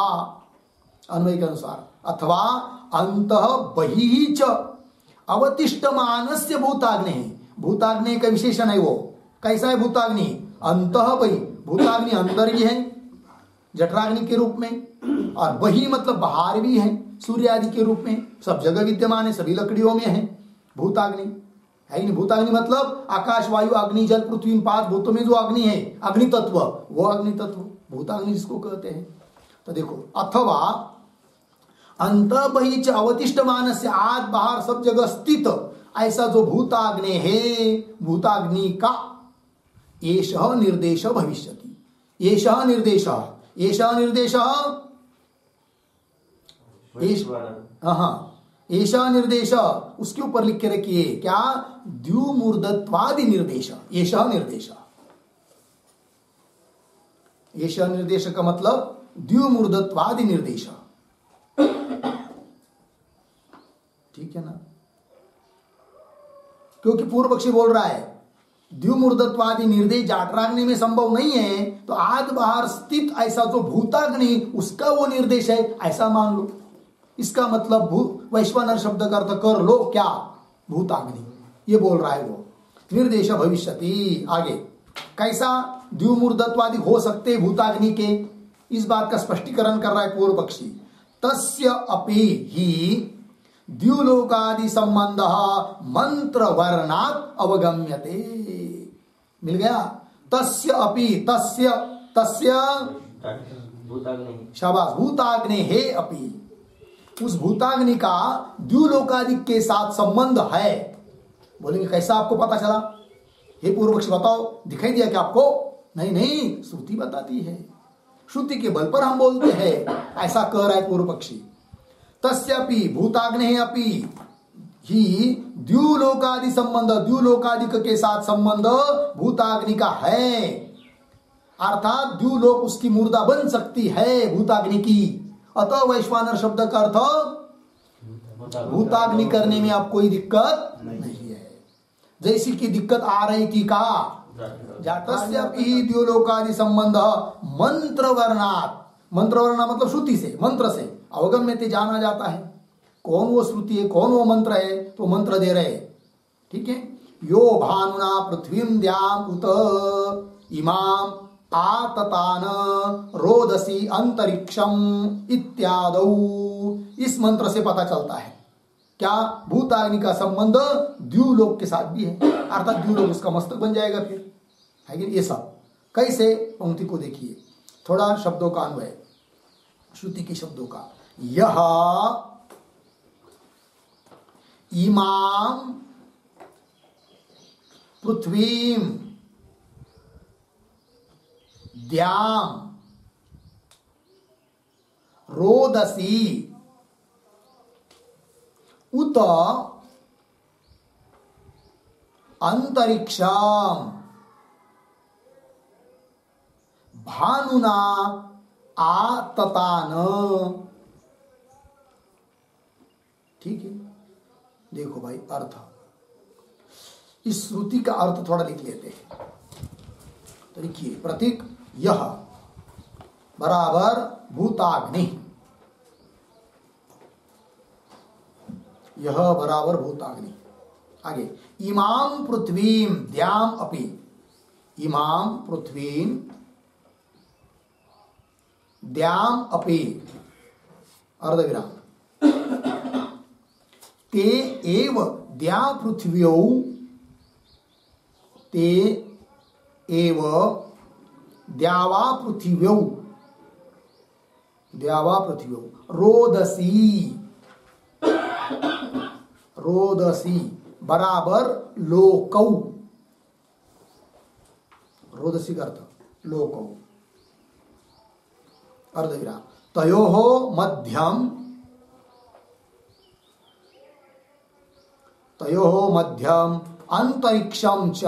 Speaker 1: अन्वय के अनुसार, अथवा अंतः बहिः च अवतिष्ठमानस्य भूताग्नि, भूताग्नि का विशेषण है वो, कैसा है भूताग्नि, अंतः बहि, भूताग्नि अंदर भी है जठराग्नि के रूप में, और बहि मतलब बाहर भी है सूर्य आदि के रूप में, सब जगह विद्यमान है, सभी लकड़ियों में है भूताग्नि, है नहीं। भूताग्नि मतलब आकाश वायु अग्नि जल पृथ्वी, इन 5 भूतों में जो अग्नि है, अग्नि तत्व, वो अग्नि तत्व भूताग्नि जिसको कहते हैं। तो देखो, अथवा अंत बहिच अवतिष्ठमानस्य, आद बाहर सब जगह स्थित ऐसा जो भूताग्नि है, भूताग्नि का एषः निर्देश भविष्यति, एषः निर्देश, एषः निर्देश, हाँ ऐसा निर्देश, उसके ऊपर लिख के रखिए क्या, द्युमूर्धत्वादि निर्देश, ऐसा निर्देश, ऐसा निर्देश का मतलब द्युमूर्धत्वादि निर्देश, ठीक है ना। क्योंकि पूर्व पक्षी बोल रहा है द्युमूर्धत्वादि निर्देश जाठराग्नि में संभव नहीं है, तो आद बाहर स्थित ऐसा जो भूताग्नि उसका वो निर्देश है, ऐसा मान लो। इसका मतलब वैश्वानर शब्द का अर्थ कर लो क्या, भूताग्नि, ये बोल रहा है वो, निर्देश भविष्यति। आगे कैसा द्युमूर्धत्वादि हो सकते भूताग्नि के, इस बात का स्पष्टीकरण कर रहा है पूर्व पक्षी, तस्य अपि ही द्युलोकादि संबंध मंत्र वर्णात् अवगम्यते, मिल गया, तस्य अपि, तस्य तस्य शाबाश, भूताग्नि है अपि, उस भूताग्नि का द्युलोकादि के साथ संबंध है। बोलेंगे कैसा आपको पता चला, हे पूर्व पक्षी बताओ, दिखाई दिया क्या आपको, नहीं नहीं श्रुति बताती है, श्रुति के बल पर हम बोलते हैं, ऐसा कह रहा है पूर्व पक्षी। तस्यापि भूताग्नि अपि ही द्युलोकादि संबंध, द्युलोकादि के साथ संबंध भूताग्नि का है, अर्थात द्युलोक उसकी मुर्दा बन सकती है भूताग्नि की, अतः वैश्वानर शब्द का अर्थ भूताग्नि करने में आप कोई दिक्कत नहीं है, जैसी की दिक्कत आ रही थी का जातस्यापि द्युलोकादि संबंध मंत्र वर्णात्, मंत्र वर्णा मतलब श्रुति से, मंत्र से अवगम्यते, जाना जाता है। कौन वो श्रुति है, कौन वो मंत्र है, तो मंत्र दे रहे, ठीक है। यो भानुना पृथ्वीं द्याम उत इमाम आततान रोदसी अंतरिक्षम इत्यादौ, इस मंत्र से पता चलता है क्या, भूताग्नि का संबंध द्युलोक के साथ भी है, अर्थात द्युलोक उसका मस्तक बन जाएगा फिर, है कि ये सब कैसे, पंक्ति को देखिए, थोड़ा शब्दों का अन्वय, श्रुति के शब्दों का, यह इमाम पृथ्वीं द्याम रोदसी उत अंतरिक्षम भानुना आततान, ठीक है। देखो भाई अर्थ, इस श्रुति का अर्थ थोड़ा लिख लेते हैं, तो देखिए, प्रतीक यह बराबर भूताग्नि, यह बराबर भूताग्नि। आगे इमाम पृथ्वीं द्याम अपि, इमाम पृथ्वीं द्याम अपि अर्धविराम, ते एव द्या पृथ्व्यौ, ते एव द्यावा पृथिव्यौ, द्यावा पृथिव्यौ रोदसी, रोदसी बराबर लोकौ, रोदसी का अर्थ लोकौ, अर्धविराम। तयोः मध्यम, तयोः मध्यम अंतरिक्षम च,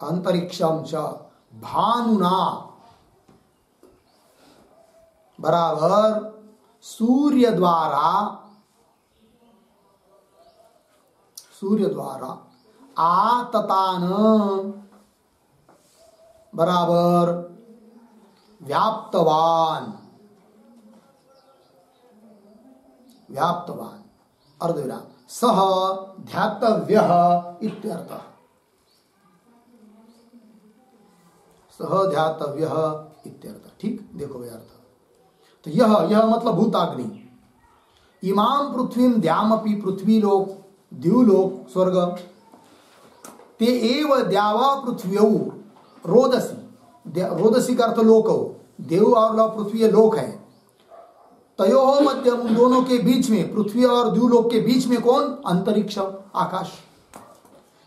Speaker 1: अंतरिक्षम च भानुना बराबर सूर्य द्वारा, सूर्य द्वारा आततान बराबर व्याप्तवान, व्याप्तवान अर्धविराम सह ध्यातव्यः इत्यर्थः, सह ध्यातव्यः इत्यर्थः। ठीक, देखो भाई अर्थ। तो यह मतलब भूताग्नि, इमाम पृथ्वीं द्यामपि, पृथ्वी लोक द्युलोक स्वर्ग, ते एव द्यावा पृथ्व्यौ रोदसी, रोदसी का अर्थ लोक हो, देव और पृथ्वी लोक है। तयोः मध्य, उन दोनों के बीच में, पृथ्वी और द्युलोक के बीच में कौन? अंतरिक्ष, आकाश।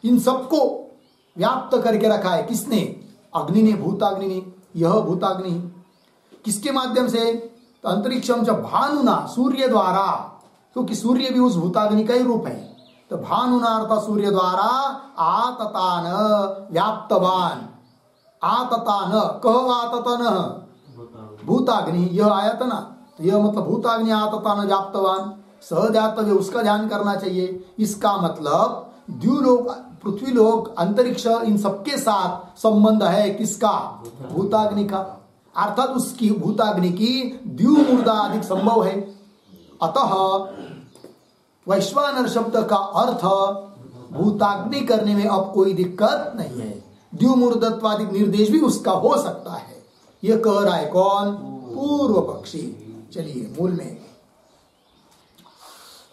Speaker 1: इन सबको व्याप्त करके रखा है किसने? अग्नि ने, भूताग्नि ने। यह भूताग्नि किसके माध्यम से? तो अंतरिक्षम च भानुना, सूर्य द्वारा, क्योंकि सूर्य भी उस भूताग्नि का ही रूप है। तो भानुना अर्थात सूर्य द्वारा आततान व्याप्तवान, आततान, कह आततन भूताग्नि, यह आया था ना, तो यह मतलब भूताग्नि आततान व्याप्तवान, सहध्यातव्य, उसका ध्यान करना चाहिए। इसका मतलब द्युलोक, पृथ्वी लोक, अंतरिक्ष, इन सबके साथ संबंध है किसका? भूताग्नि का। अर्थात उसकी, भूताग्नि की द्युमूर्धा अधिक संभव है। अतः वैश्वानर शब्द का अर्थ भूताग्नि करने में अब कोई दिक्कत नहीं है। द्युमूर्धत्वादिक निर्देश भी उसका हो सकता है। यह कह रहा है कौन? पूर्व पक्षी। चलिए मूल में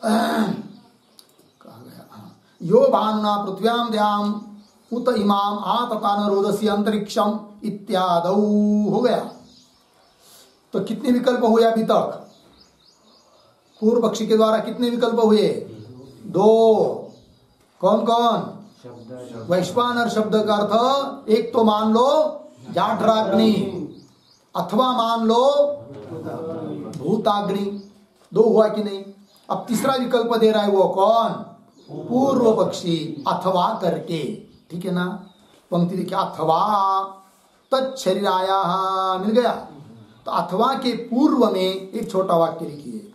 Speaker 1: कहा गया, यो भानुना पृथ्व्याम द्याम उत इमाम आततान रोदसी अंतरिक्षम इत्यादौ, हो गया। तो कितने विकल्प हुए अभी तक? पूर्व पक्षी के द्वारा कितने विकल्प हुए? 2। कौन कौन? वैश्वानर शब्द का अर्थ एक तो मान लो जाठराग्नि, अथवा मान लो भूताग्नि। 2 हुआ कि नहीं? अब तीसरा विकल्प दे रहा है वो कौन? पूर्व पक्षी, अथवा करके। ठीक है ना? पंक्ति देखिए, अथवा तच्छरीराया, मिल गया। तो अथवा के पूर्व में एक छोटा वाक्य लिखिए।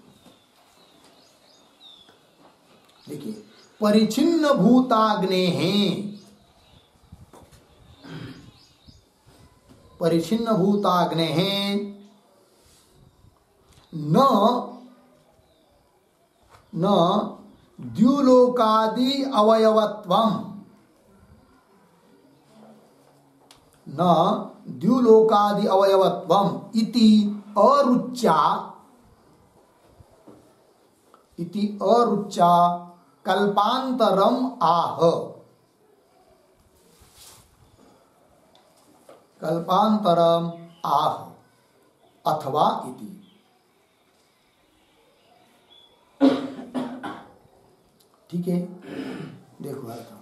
Speaker 1: देखिए, परिचिन्न भूताग्ने हैं, परिचिन्न भूताग्ने हैं, न द्युलोकादि अवयवत्वम, न द्युलोकादि अवयवत्वम इति अरुच्या, इति अरुच्या कल्पांतरम आह, कल्पांतरम आह अथवा इति। ठीक है, देखो अर्थ।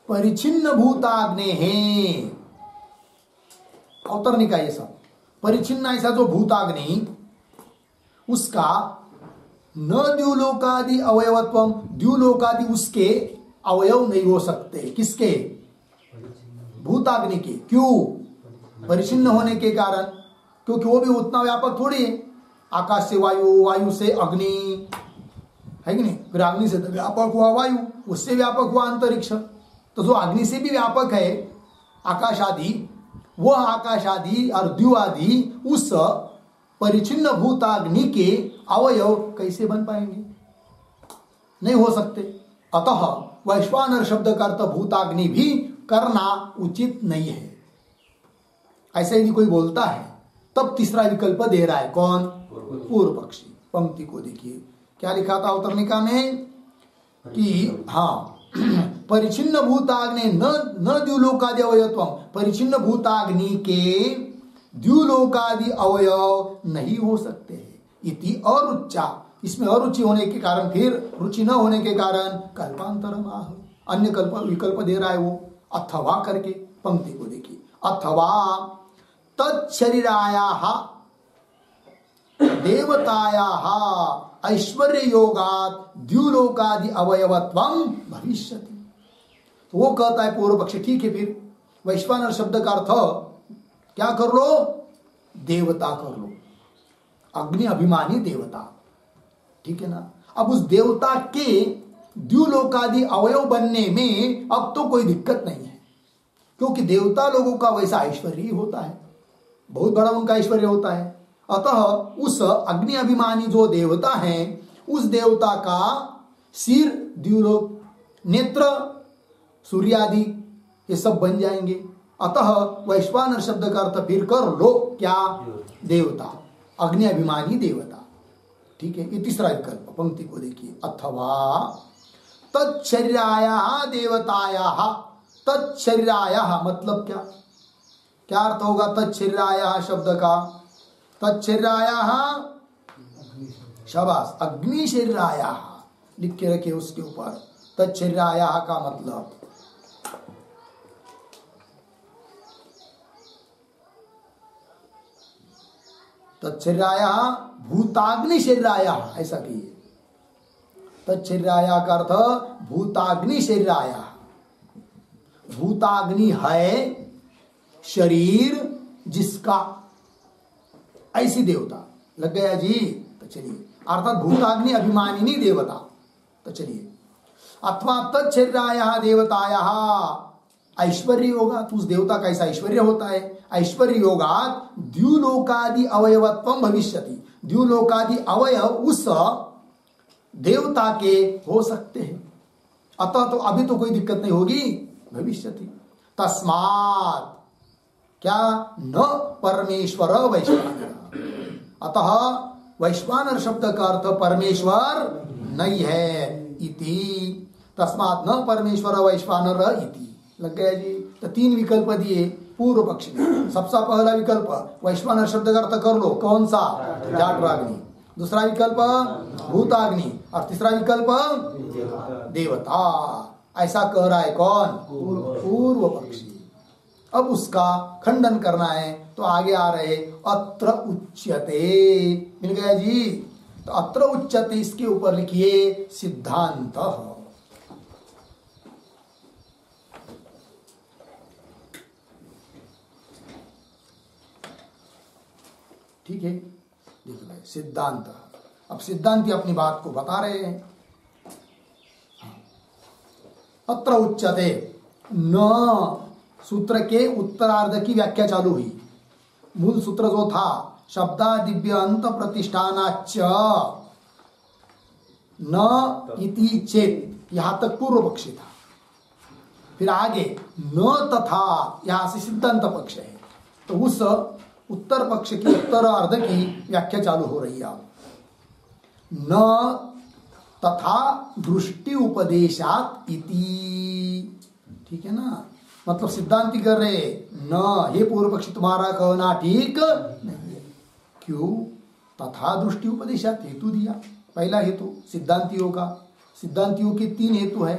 Speaker 1: परिचिन्न भूताग्ने हैं, अवतरणी का ये सब। परिचिन्न ऐसा जो भूताग्नि, उसका न द्युलोकादि अवयवत्वम, द्युलोकादि उसके अवयव नहीं हो सकते। किसके? भूताग्नि के। क्यों? परिचिन्न होने के कारण, क्योंकि वो भी उतना व्यापक थोड़ी है। आकाश से वायु, वायु से अग्नि, है कि नहीं? फिर अग्नि से तो व्यापक हुआ वायु, उससे व्यापक हुआ अंतरिक्ष। तो जो अग्नि से भी व्यापक है आकाश आदि, वह आकाश आदि और द्यु आदि उस परिचिन्न भूताग्नि के अवयव कैसे बन पाएंगे? नहीं हो सकते। अतः वैश्वानर शब्द का अर्थ भूताग्नि भी करना उचित नहीं है। ऐसा यदि कोई बोलता है तब तीसरा विकल्प दे रहा है कौन? पूर्व पक्षी। पंक्ति को देखिए, क्या लिखा था अवतरणिका में कि हाँ, परिचिन्न भूताग्नि न द्युलोकादि अवयवत्वम, परिचिन्न भूताग्नि के द्युलोकादि अवयव नहीं हो सकते हैं। इति अरुचा, इसमें अरुचि होने के कारण, फिर रुचि न होने के कारण कल्पांतरम आह, अन्य कल्प विकल्प दे रहा है वो, अथवा करके। पंक्ति को देखिए, अथवा तच्छरीरायाः देवतायाः ऐश्वर्य योगात् द्युलोकादि अवयवत्वं भविष्यति। तो वो कहता है पूर्व पक्षी, ठीक है फिर वैश्वानर शब्द का अर्थ क्या कर लो, देवता कर लो, अग्नि अभिमानी देवता, ठीक है ना। अब उस देवता के द्युलोकादि अवयव बनने में अब तो कोई दिक्कत नहीं है, क्योंकि देवता लोगों का वैसा ऐश्वर्य ही होता है, बहुत बड़ा उनका ऐश्वर्य होता है। अतः उस अग्नि अभिमानी जो देवता है, उस देवता का सिर, द्युलोक, नेत्र, सूर्यादि ये सब बन जाएंगे। अतः वैश्वानर शब्द का अर्थ फिर कर लो क्या, देवता, अग्नि अभिमानी देवता, ठीक है। ये तीसरा विकल्प, पंक्ति को देखिए, अथवा तच्छरीरायाः देवतायाः, तच्छरीरायाः मतलब क्या, क्या अर्थ होगा तच्छरीरायाः शब्द का, तच्छरीरायाः शाबाश, अग्नि शरीरायाः लिख के रखिए उसके ऊपर, तच्छरीरायाः का मतलब तच्छरीरायाः भूताग्नि शरीरायाः, ऐसा कहिए, तच्छरीरायाः का अर्थ भूताग्नि शरीरायाः, भूताग्नि है शरीर जिसका, ऐसी देवता, लग गया जी। तो चलिए, अर्थात भूताग्नि अभिमानिनी देवता। तो चलिए, अथवा तच्छरीरायाः देवतायाः ऐश्वर्य योगा, तो उस देवता का ऐसा ऐश्वर्य होता है, ऐश्वर्य योगात द्युलोकादि अवयवत्वं भविष्यति, द्युलोकादि अवयव उस देवता के हो सकते हैं। अतः तो अभी तो कोई दिक्कत नहीं होगी, भविष्यति। तस्मात् क्या, न परमेश्वर वैश्वानर, अतः वैश्वानर शब्द का अर्थ परमेश्वर नहीं है, इति, तस्मात् न परमेश्वर वैश्वानर इति, लग गया जी। तो तीन विकल्प दिए पूर्व पक्ष में। सबसे पहला विकल्प वैश्वानर शब्द का अर्थ कर लो, कौन सा, जाठराग्नि, दूसरा विकल्प भूताग्नि, और तीसरा विकल्प देवता, ऐसा कह रहा है कौन, पूर्व पक्षी। अब उसका खंडन करना है, तो आगे आ रहे अत्र उच्यते, मिल गया जी। तो अत्र उच्यते, इसके ऊपर लिखिए सिद्धांत, ठीक है, देख रहे सिद्धांत। अब सिद्धांती अपनी बात को बता रहे हैं। अत्र उच्यते, न सूत्र के उत्तरार्ध की व्याख्या चालू हुई। मूल सूत्र जो था शब्दादिव्य अंत प्रतिष्ठानाच न इति चेत, यहां तक पूर्व पक्षी था। फिर आगे न तथा, यहां से सिद्धांत पक्ष है। तो उस उत्तर पक्ष की उत्तरार्ध की व्याख्या चालू हो रही है। न तथा दृष्टि उपदेशात इति, ठीक है ना, मतलब सिद्धांति कर रहे न, हे पूर्व पक्षी तुम्हारा कहना ठीक नहीं है। क्यों, तथा दृष्टि उपदेशात हेतु दिया, पहला हेतु सिद्धांतियों का, सिद्धांतियों के तीन हेतु है।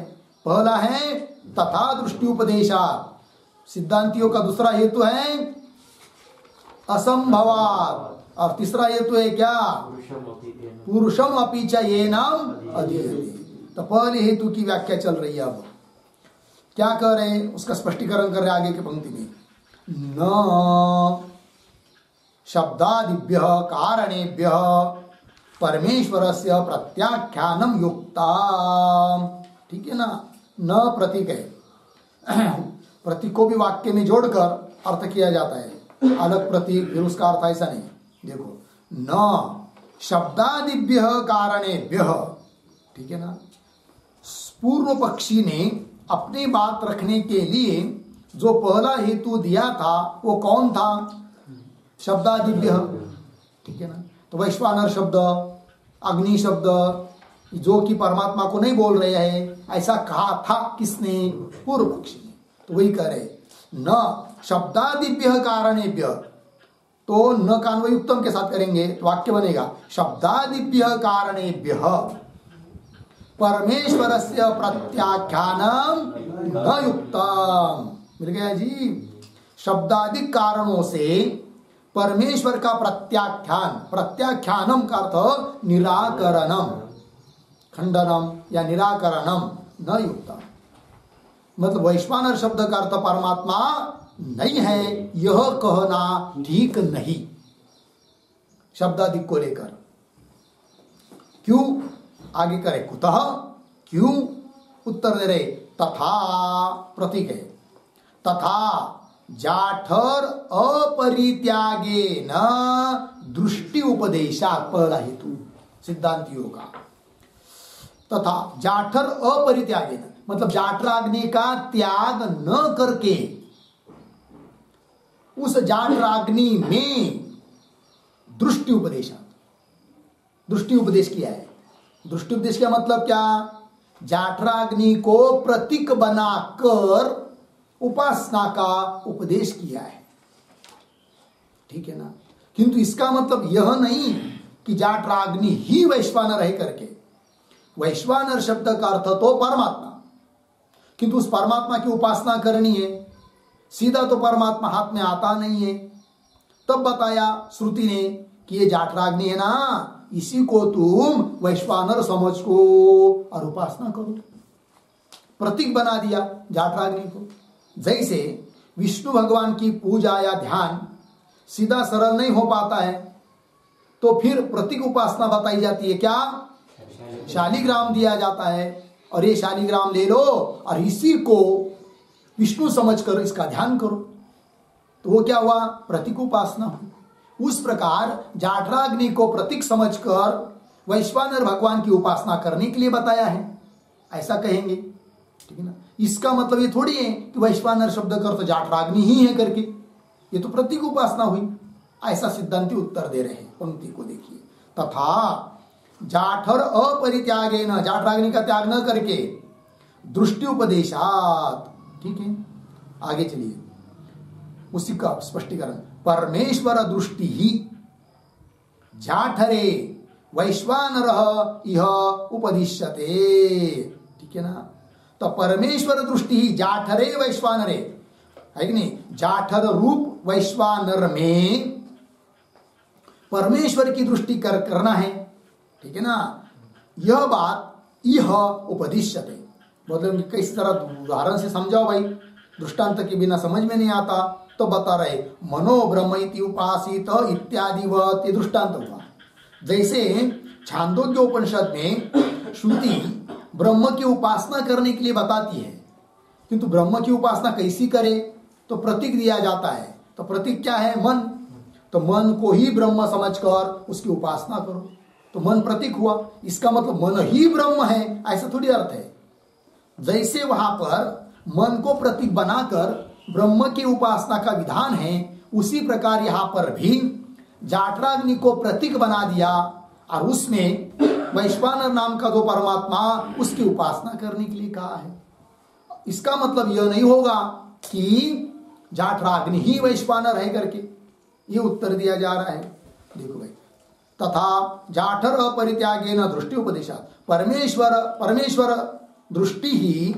Speaker 1: पहला है तथा दृष्टि उपदेशात, सिद्धांतियों का दूसरा हेतु है असंभवात, और तीसरा हेतु है क्या, पुरुषम अपि च येनम अधीयते। तो पहले हेतु की व्याख्या चल रही है। अब क्या कर रहे हैं, उसका स्पष्टीकरण कर रहे आगे की पंक्ति में, न शब्दादिभ्य कारणेभ्य परमेश्वरस्य प्रत्याख्यानम युक्ता, ठीक है ना, न प्रतीक है, प्रतीक को भी वाक्य में जोड़कर अर्थ किया जाता है, अलग प्रतीक फिर उसका अर्थ ऐसा नहीं। देखो, न शब्दादिभ्य कारणेभ्य, ठीक है ना, पूर्व पक्षी ने अपनी बात रखने के लिए जो पहला हेतु दिया था वो कौन था, शब्दादिभ्य, ठीक है ना। तो वैश्वानर शब्द, अग्नि शब्द जो कि परमात्मा को नहीं बोल रहे हैं, ऐसा कहा था किसने, पूर्व पक्षी ने। तो वही कह रहे न शब्दादिभ्य कारणेभ्य, तो न कान्वय उत्तम के साथ करेंगे तो वाक्य बनेगा शब्दादिभ्य कारणेभ्य परमेश्वरस्य प्रत्याख्यानम न युक्तम, मिल गया जी। शब्दादिक कारणों से परमेश्वर का प्रत्याख्यान, प्रत्याख्यानम का अर्थ निराकरणम, खंडनम या निराकरणम न युक्ता, मतलब वैश्वानर शब्द का अर्थ परमात्मा नहीं है, यह कहना ठीक नहीं शब्दादिक को लेकर। क्यों? आगे करे कुतः, क्यों? उत्तर दे रहे तथा, प्रतीक है, तथा जाठर अपरित्यागे न दृष्टि उपदेशात्, पहला हेतु सिद्धांतियों का। तथा जाठर अपरित्यागे न, मतलब जाठराग्नि का त्याग न करके उस जाठराग्नि में दृष्टि उपदेशात्, दृष्टि उपदेश किया है। दृष्टि उपदेश का मतलब क्या? जाठराग्नि को प्रतीक बनाकर उपासना का उपदेश किया है, ठीक है ना। किंतु इसका मतलब यह नहीं कि जाठराग्नि ही वैश्वानर है करके। वैश्वानर शब्द का अर्थ तो परमात्मा, किंतु उस परमात्मा की उपासना करनी है, सीधा तो परमात्मा हाथ में आता नहीं है। तब बताया श्रुति ने कि ये जाठराग्नि है ना, इसी को तुम वैश्वानर समझ को और उपासना करो, प्रतीक बना दिया जाठराग्नि को। जैसे विष्णु भगवान की पूजा या ध्यान सीधा सरल नहीं हो पाता है, तो फिर प्रतीक उपासना बताई जाती है, क्या? शालिग्राम दिया जाता है, और ये शालिग्राम ले लो और इसी को विष्णु समझकर इसका ध्यान करो, तो वो क्या हुआ? प्रतीक उपासना हुई। उस प्रकार जाठराग्नि को प्रतीक समझकर वैश्वानर भगवान की उपासना करने के लिए बताया है, ऐसा कहेंगे, ठीक है ना। इसका मतलब ये थोड़ी है कि वैश्वानर शब्द का अर्थ जाठराग्नि ही है करके, ये तो प्रतीक उपासना हुई, ऐसा सिद्धांति उत्तर दे रहे हैं। पंक्ति को देखिए, तथा जाठर अपरित्यागे न, जाठराग्नि का त्याग न करके दृष्टि उपदेशात्, ठीक है। आगे चलिए, उसी का स्पष्टीकरण, परमेश्वर दृष्टि ही जाठरे वैश्वानरः इह उपदिश्यते, ठीक है ना। तो परमेश्वर दृष्टि ही जाठरे वैश्वानरे, है कि नहीं? जाठर रूप वैश्वानर में परमेश्वर की दृष्टि करना है, ठीक है ना। यह बात यह उपदिश्यते, मतलब किस तरह उदाहरण से समझाओ भाई, दृष्टांत के बिना समझ में नहीं आता, तो बता रहे मनो ब्रह्म इति उपासित इत्यादि वत, ये दृष्टांत हुआ। जैसे छांदोग्य उपनिषद में श्रुति ब्रह्म की उपासना करने के लिए बताती है, किंतु ब्रह्म की उपासना कैसी करे? तो प्रतीक दिया जाता है। तो प्रतीक क्या है? मन। तो मन को ही ब्रह्म समझकर उसकी उपासना करो, तो मन प्रतीक हुआ। इसका मतलब मन ही ब्रह्म है, ऐसा थोड़ी अर्थ है। जैसे वहां पर मन को प्रतीक बनाकर ब्रह्म की उपासना का विधान है, उसी प्रकार यहां पर भी जाठराग्नि को प्रतीक बना दिया और उसमें वैश्वानर नाम का जो परमात्मा, उसकी उपासना करने के लिए कहा है। इसका मतलब यह नहीं होगा कि जाठराग्नि ही वैश्वानर है करके, ये उत्तर दिया जा रहा है। देखो भाई, तथा जाठर अपरित्यागेन दृष्टि उपदेशात्, परमेश्वर दृष्टि ही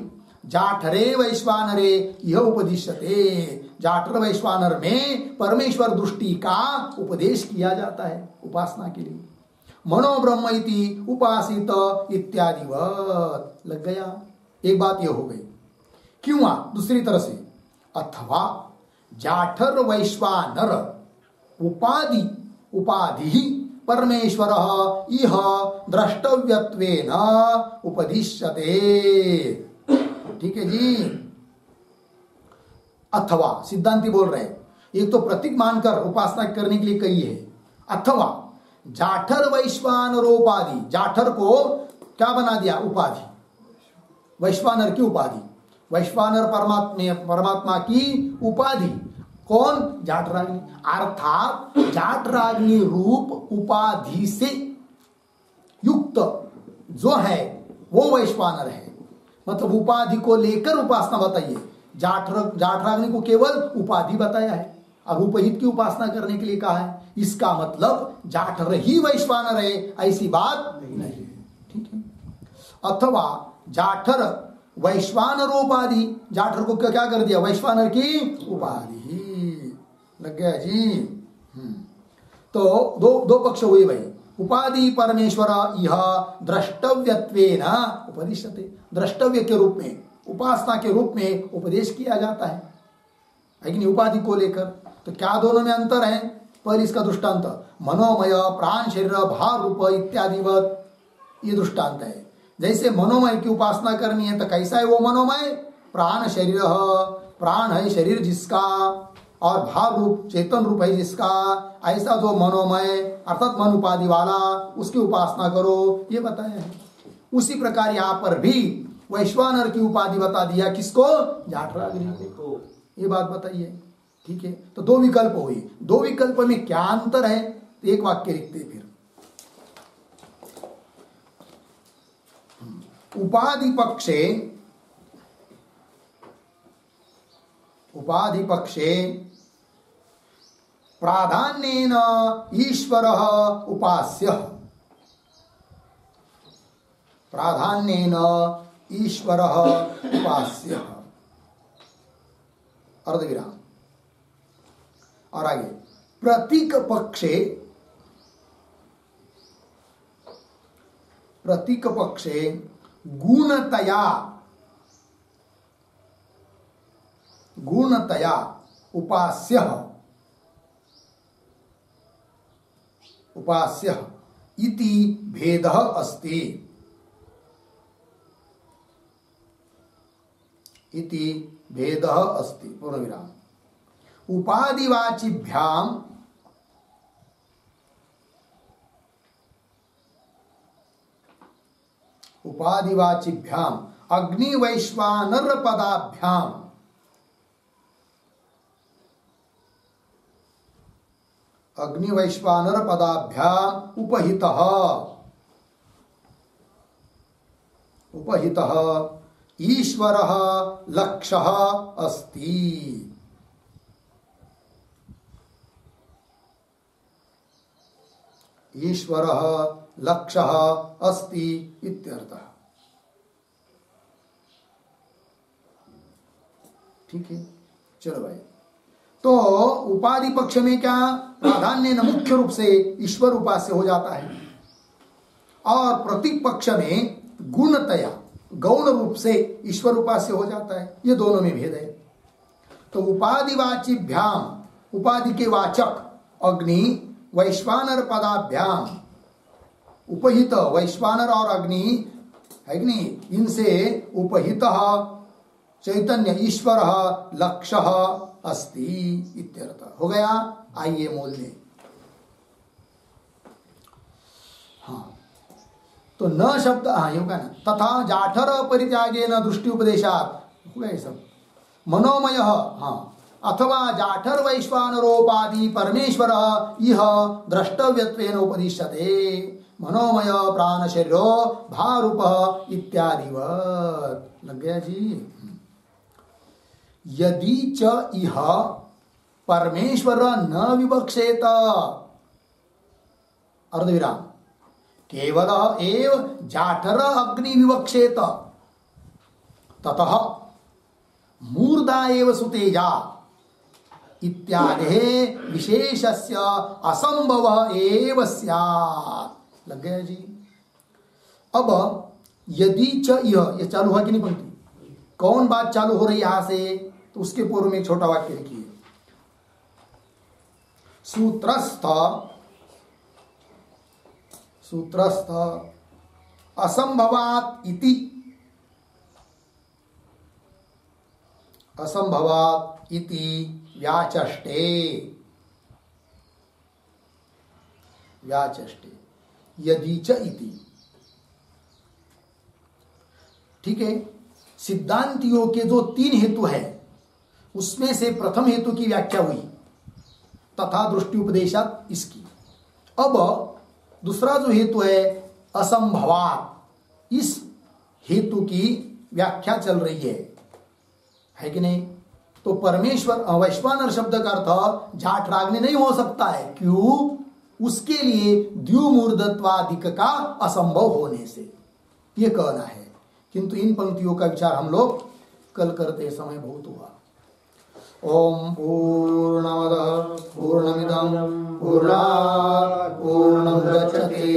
Speaker 1: जाठरे वैश्वानरे यह उपदिश्यते, जाठर वैश्वानर में परमेश्वर दृष्टि का उपदेश किया जाता है उपासना के लिए। मनो ब्रह्म इति उपासित इत्यादि वत, लग गया। एक बात यह हो गई। क्यों? दूसरी तरह से, अथवा जाठर वैश्वानर उपाधि परमेश्वर इह द्रष्टव्यत्वेन उपदिश्यते, ठीक है जी। अथवा सिद्धांति बोल रहे हैं, एक तो प्रतीक मानकर उपासना करने के लिए कही है, अथवा जाठर वैश्वानरोपाधि, जाठर को क्या बना दिया? उपाधि, वैश्वानर की उपाधि, वैश्वानर परमात्मा की उपाधि। कौन? जाठराग्नि। अर्थात जाठराग्नि रूप उपाधि से युक्त जो है वो वैश्वानर है, मतलब उपाधि को लेकर उपासना बताइए। जाठराग्नि को केवल उपाधि बताया है, अब उपहित की उपासना करने के लिए कहा है। इसका मतलब जाठर ही वैश्वानर है, ऐसी बात नहीं, ठीक है। अथवा जाठर वैश्वानरोपाधि, जाठर को क्या कर दिया, वैश्वानर की उपाधि। लग गया जी। तो दो पक्ष हुए भाई। उपाधि परमेश्वर यह द्रष्टव्यत्वेन उपदिश्यते, द्रष्टव्य के रूप में, उपासना के रूप में उपदेश किया जाता है कि नहीं, उपाधि को लेकर। तो क्या दोनों में अंतर है? पर इसका दृष्टांत मनोमय प्राण शरीर भार रूप इत्यादि ये दृष्टांत है। जैसे मनोमय की उपासना करनी है तो कैसा है वो मनोमय? प्राण शरीर, प्राण है शरीर जिसका, और भाव रूप चेतन रूप है जिसका, ऐसा जो मनोमय अर्थात मन उपाधि वाला, उसकी उपासना करो, ये बताया है। उसी प्रकार यहाँ पर भी वैश्वानर की उपाधि बता दिया, किसको? जाठराग्नि को। ये बात बताइए, ठीक है। तो दो विकल्प हुई, दो विकल्प में क्या अंतर है? एक वाक्य लिखते फिर। उपाधि पक्षे प्राधान्येन ईश्वरः उपास्यः, प्राधान्येन ईश्वरः उपास्यः, अर्धविराम। और आगे प्रतीक पक्षे गुणतया उपास्यः इति भेदः अस्ति, इति भेदः अस्ति। पूर्णविराम। उपाधिवाचिभ्याम अग्निवैश्वानर पदाभ्याम उपहितः ईश्वरः लक्ष्यः अस्ति। ईश्वरः लक्ष्यः अस्ति इत्यर्थः। ठीक है, चलो भाई। तो उपाधि पक्ष में क्या प्राधान्य न मुख्य रूप से ईश्वर उपास्य हो जाता है, और प्रतीक पक्ष में गुणतया गौण रूप से ईश्वर उपास्य हो जाता है। ये दोनों में भेद है। तो उपाधिवाचिभ्याम, उपाधि के वाचक अग्नि वैश्वानर पदाभ्याम, उपहित वैश्वानर और अग्नि है कि नहीं, इनसे उपहित चैतन्य ईश्वर लक्ष्य अस्ति इत्यर्थ हो गया। आइए मोल ले। हाँ, तो न शब्द, हाँ ये होगा ना, तथा जाठर परित्यागे न दृष्टि उपदेशात, हो गया ये सब। मनोमय, हाँ, अथवा जाठर वैश्वानरोपाधि परमेश्वर इह द्रष्टव्यत्वेन उपदिश्यते, मनोमय प्राण शरीरो भारूप इत्यादिवत्। लग गया जी। यदि च इह परमेश्वर न विवक्षेत, अर्धविराम, केवल एव जाठर अग्नि विवक्षेत, ततः मूर्धा एव सुतेजा इत्यादि विशेषस्य असंभव एव स्यात्। लग गया जी। अब यदि च यह, ये चालू है कि नहीं पंक्ति? कौन बात चालू हो रही यहां से? तो उसके पूर्व में एक छोटा वाक्य लिखिए। सूत्रस्थ असंभवात् इति, असंभवात् इति व्याचष्टे, यदि च इति। ठीक है, सिद्धांतियों के जो 3 हेतु है उसमें से प्रथम हेतु की व्याख्या हुई, तथा दृष्टि उपदेशात इसकी। अब दूसरा जो हेतु है असंभवात, इस हेतु की व्याख्या चल रही है कि नहीं? तो परमेश्वर वैश्वानर शब्द का अर्थ जाठराग्नि नहीं हो सकता है। क्यों? उसके लिए द्युमूर्धत्वादिक का असंभव होने से। यह कहना है किंतु इन पंक्तियों का विचार हम लोग कल करते समय बहुत हुआ। ओम पूर्णमदः पूर्णमिदं पूर्णात् पूर्णमुदच्यते